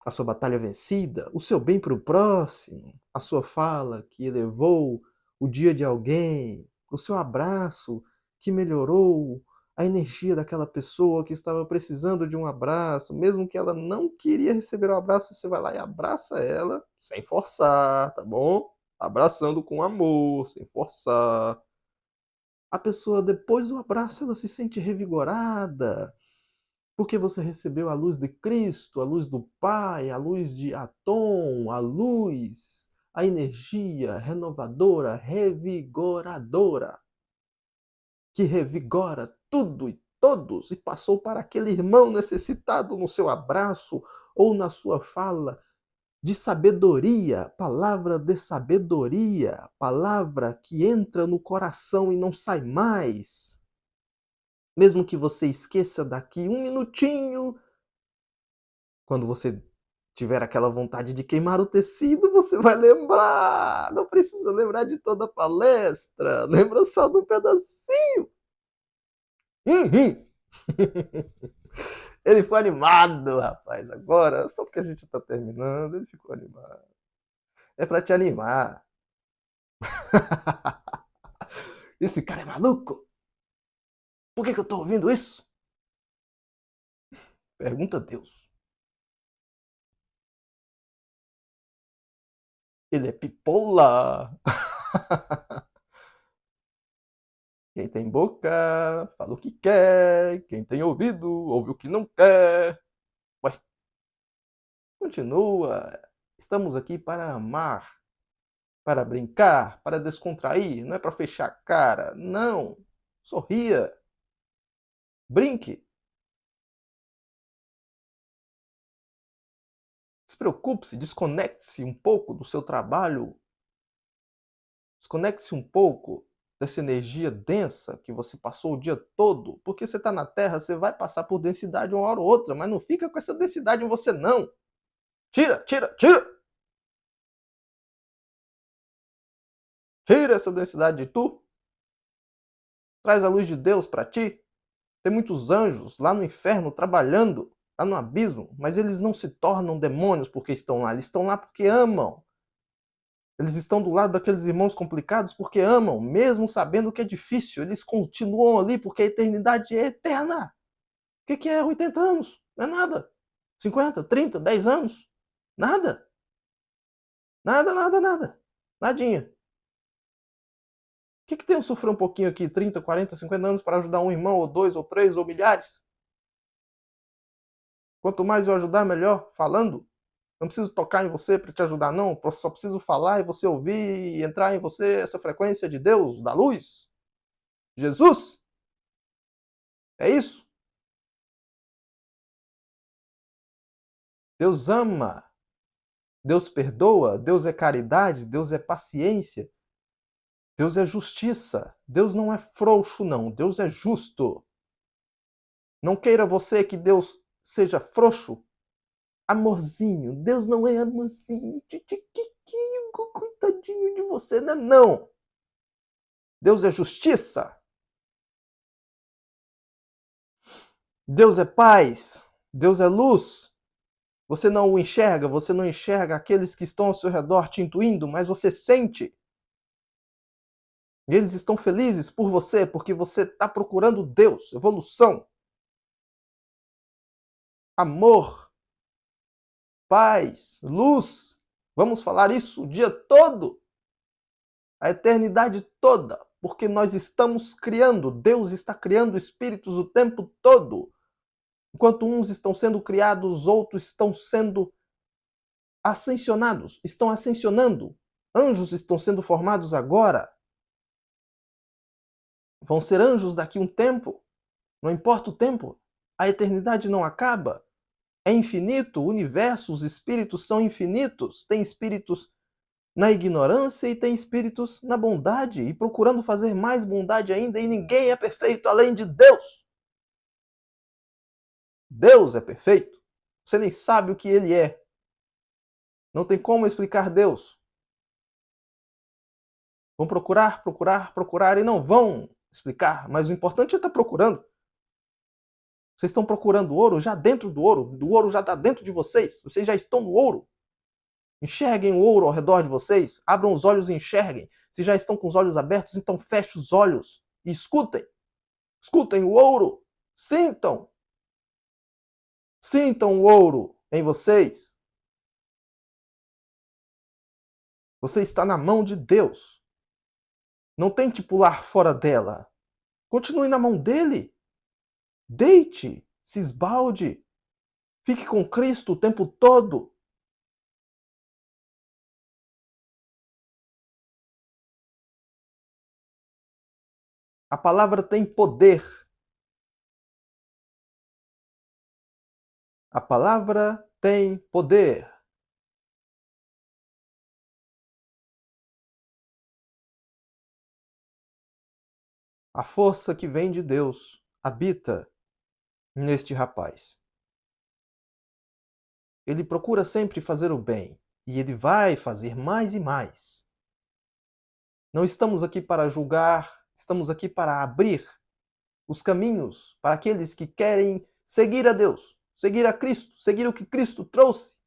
a sua batalha vencida, o seu bem para o próximo, a sua fala que elevou o dia de alguém, o seu abraço que melhorou a energia daquela pessoa que estava precisando de um abraço, mesmo que ela não queria receber o abraço, você vai lá e abraça ela sem forçar, tá bom? Abraçando com amor, sem forçar. A pessoa, depois do abraço, ela se sente revigorada, porque você recebeu a luz de Cristo, a luz do Pai, a luz de Atom, a luz, a energia renovadora, revigoradora, que revigora tudo e todos, e passou para aquele irmão necessitado no seu abraço ou na sua fala de sabedoria, palavra de sabedoria, palavra que entra no coração e não sai mais. Mesmo que você esqueça daqui um minutinho, quando você tiver aquela vontade de queimar o tecido, você vai lembrar. Não precisa lembrar de toda a palestra, lembra só de um pedacinho. Uhum. Ele ficou animado, rapaz, agora, só porque a gente tá terminando, ele ficou animado. É pra te animar. Esse cara é maluco? Por que eu tô ouvindo isso? Pergunta a Deus. Ele é pipola. Quem tem boca, fala o que quer. Quem tem ouvido, ouve o que não quer. Ué, continua. Estamos aqui para amar, para brincar, para descontrair. Não é para fechar a cara. Não. Sorria. Brinque. Despreocupe-se. Desconecte-se um pouco do seu trabalho. Desconecte-se um pouco dessa energia densa que você passou o dia todo, porque você está na Terra, você vai passar por densidade uma hora ou outra, mas não fica com essa densidade em você não. Tira, tira, tira! Tira essa densidade de tu. Traz a luz de Deus para ti. Tem muitos anjos lá no inferno trabalhando, lá no abismo, mas eles não se tornam demônios porque estão lá, eles estão lá porque amam. Eles estão do lado daqueles irmãos complicados porque amam, mesmo sabendo que é difícil. Eles continuam ali porque a eternidade é eterna. O que é 80 anos? Não é nada. 50, 30, 10 anos? Nada. Nada, nada, nada. Nadinha. O que tem eu sofrer um pouquinho aqui, 30, 40, 50 anos para ajudar um irmão, ou dois, ou três, ou milhares? Quanto mais eu ajudar, melhor. Falando. Não preciso tocar em você para te ajudar, não. Só preciso falar e você ouvir e entrar em você essa frequência de Deus, da luz. Jesus. É isso. Deus ama. Deus perdoa. Deus é caridade. Deus é paciência. Deus é justiça. Deus não é frouxo, não. Deus é justo. Não queira você que Deus seja frouxo. Amorzinho. Deus não é amorzinho. Titiquiquinho, coitadinho de você, né? Não. Deus é justiça. Deus é paz. Deus é luz. Você não o enxerga, você não enxerga aqueles que estão ao seu redor te intuindo, mas você sente. E eles estão felizes por você, porque você está procurando Deus, evolução, amor, paz, luz. Vamos falar isso o dia todo, a eternidade toda, porque nós estamos criando, Deus está criando espíritos o tempo todo. Enquanto uns estão sendo criados, outros estão sendo ascensionados, estão ascensionando. Anjos estão sendo formados agora. Vão ser anjos daqui a um tempo. Não importa o tempo. A eternidade não acaba. É infinito. O universo, os espíritos são infinitos. Tem espíritos na ignorância e tem espíritos na bondade e procurando fazer mais bondade ainda. E ninguém é perfeito além de Deus. Deus é perfeito. Você nem sabe o que ele é. Não tem como explicar Deus. Vão procurar, procurar, procurar e não vão explicar. Mas o importante é estar procurando. Vocês estão procurando ouro já dentro do ouro já está dentro de vocês, vocês já estão no ouro. Enxerguem o ouro ao redor de vocês, abram os olhos e enxerguem. Se já estão com os olhos abertos, então fechem os olhos e escutem. Escutem o ouro, sintam. Sintam o ouro em vocês. Você está na mão de Deus. Não tente pular fora dela. Continue na mão dele. Deite, se esbalde. Fique com Cristo o tempo todo. A palavra tem poder. A palavra tem poder. A força que vem de Deus habita neste rapaz. Ele procura sempre fazer o bem e ele vai fazer mais e mais. Não estamos aqui para julgar, estamos aqui para abrir os caminhos para aqueles que querem seguir a Deus, seguir a Cristo, seguir o que Cristo trouxe.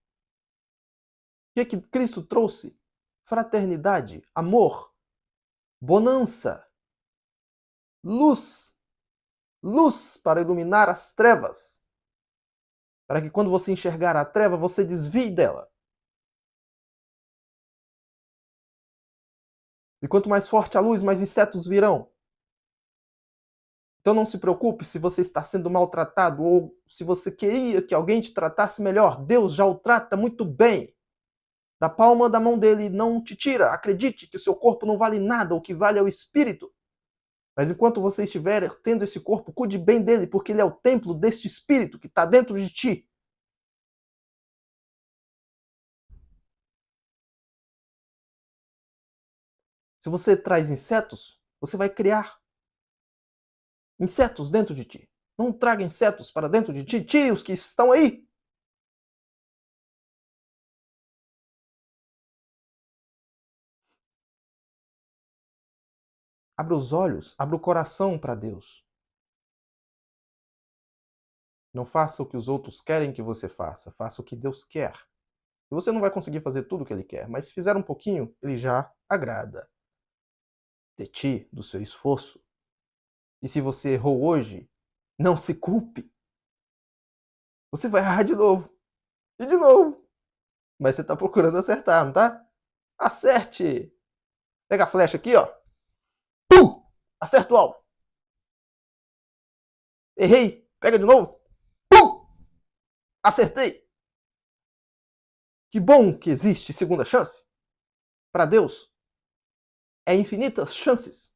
O que Cristo trouxe? Fraternidade, amor, bonança, luz, luz para iluminar as trevas. Para que quando você enxergar a treva, você desvie dela. E quanto mais forte a luz, mais insetos virão. Então não se preocupe se você está sendo maltratado ou se você queria que alguém te tratasse melhor. Deus já o trata muito bem. Da palma da mão dele não te tira. Acredite que o seu corpo não vale nada, o que vale é o espírito. Mas enquanto você estiver tendo esse corpo, cuide bem dele, porque ele é o templo deste espírito que está dentro de ti. Se você traz insetos, Você vai criar insetos dentro de ti. Não traga insetos para dentro de ti, tire os que estão aí. Abra os olhos, abra o coração para Deus. Não faça o que os outros querem que você faça, faça o que Deus quer. E você não vai conseguir fazer tudo o que Ele quer, mas se fizer um pouquinho, Ele já agrada de ti, do seu esforço. E se você errou hoje, não se culpe. Você vai errar de novo. E de novo. Mas você está procurando acertar, não tá? Acerte! Pega a flecha aqui, ó. Pum! Acerta o alvo. Errei. Pega de novo. Pum! Acertei. Que bom que existe segunda chance. Para Deus, é infinitas chances.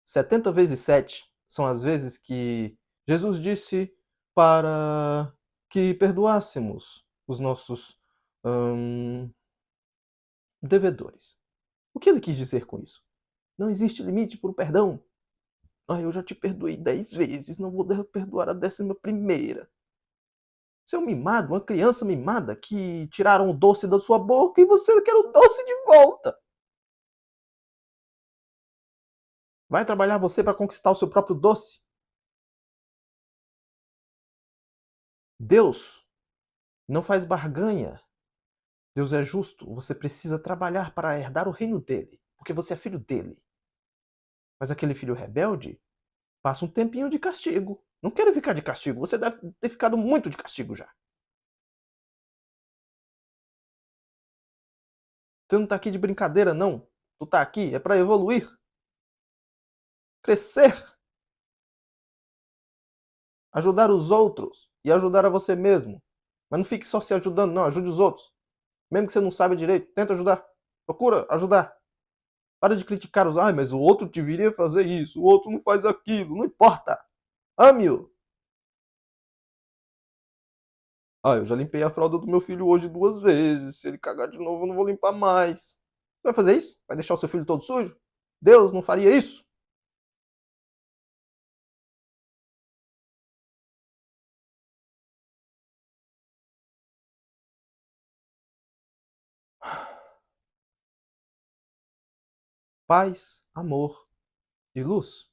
70 vezes 7 são as vezes que Jesus disse para que perdoássemos os nossos devedores. O que ele quis dizer com isso? Não existe limite para o perdão. Ah, eu já te perdoei 10 vezes, não vou perdoar a 11ª. Você é um mimado, uma criança mimada que tiraram o doce da sua boca e você quer o doce de volta. Vai trabalhar você para conquistar o seu próprio doce? Deus não faz barganha. Deus é justo. Você precisa trabalhar para herdar o reino dele, porque você é filho dele. Mas aquele filho rebelde passa um tempinho de castigo. Não quero ficar de castigo. Você deve ter ficado muito de castigo já. Você não tá aqui de brincadeira, não. Tu tá aqui é para evoluir, crescer, ajudar os outros e ajudar a você mesmo. Mas não fique só se ajudando, não. Ajude os outros. Mesmo que você não saiba direito, tenta ajudar. Procura ajudar. Para de criticar os. Ai, mas o outro deveria fazer isso, o outro não faz aquilo. Não importa. Ame-o. Ah, eu já limpei a fralda do meu filho hoje 2 vezes. Se ele cagar de novo, eu não vou limpar mais. Você vai fazer isso? Vai deixar o seu filho todo sujo? Deus não faria isso? Paz, amor e luz.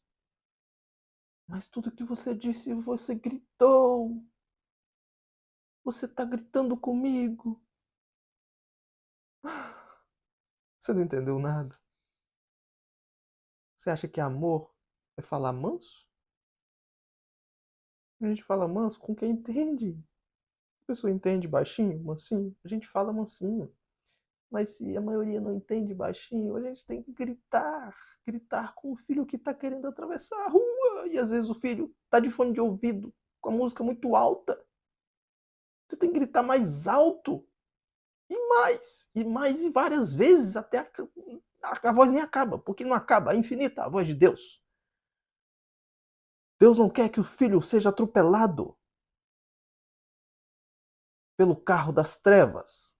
Mas tudo que você disse, você gritou. Você tá gritando comigo. Você não entendeu nada. Você acha que amor é falar manso? A gente fala manso com quem entende. A pessoa entende baixinho, mansinho, a gente fala mansinho. Mas se a maioria não entende baixinho, a gente tem que gritar. Gritar com o filho que está querendo atravessar a rua. E às vezes o filho está de fone de ouvido, com a música muito alta. Você tem que gritar mais alto. E mais, e várias vezes, até a voz nem acaba. Porque não acaba, é infinita a voz de Deus. Deus não quer que o filho seja atropelado pelo carro das trevas.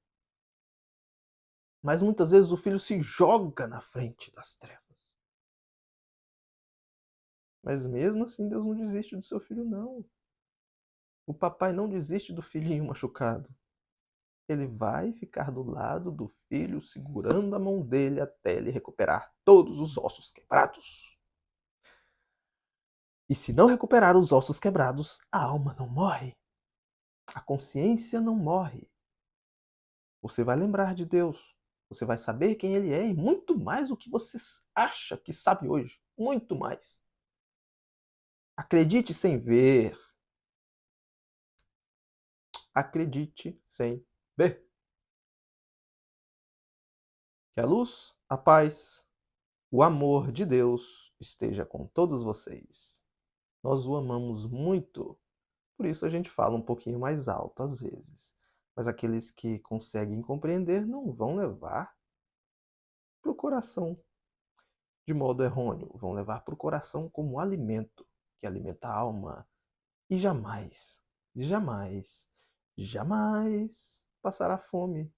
Mas muitas vezes o filho se joga na frente das trevas. Mas mesmo assim, Deus não desiste do seu filho, não. O papai não desiste do filhinho machucado. Ele vai ficar do lado do filho, segurando a mão dele até ele recuperar todos os ossos quebrados. E se não recuperar os ossos quebrados, a alma não morre. A consciência não morre. Você vai lembrar de Deus. Você vai saber quem Ele é e muito mais do que você acha que sabe hoje. Muito mais. Acredite sem ver. Acredite sem ver. Que a luz, a paz, o amor de Deus esteja com todos vocês. Nós o amamos muito, por isso a gente fala um pouquinho mais alto às vezes. Mas aqueles que conseguem compreender não vão levar para o coração de modo errôneo, vão levar para o coração como alimento, que alimenta a alma, e jamais, jamais, jamais passará fome.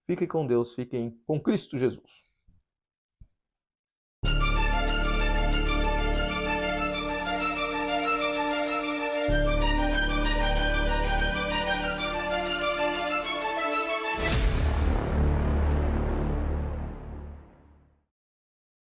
Fiquem com Deus, fiquem com Cristo Jesus.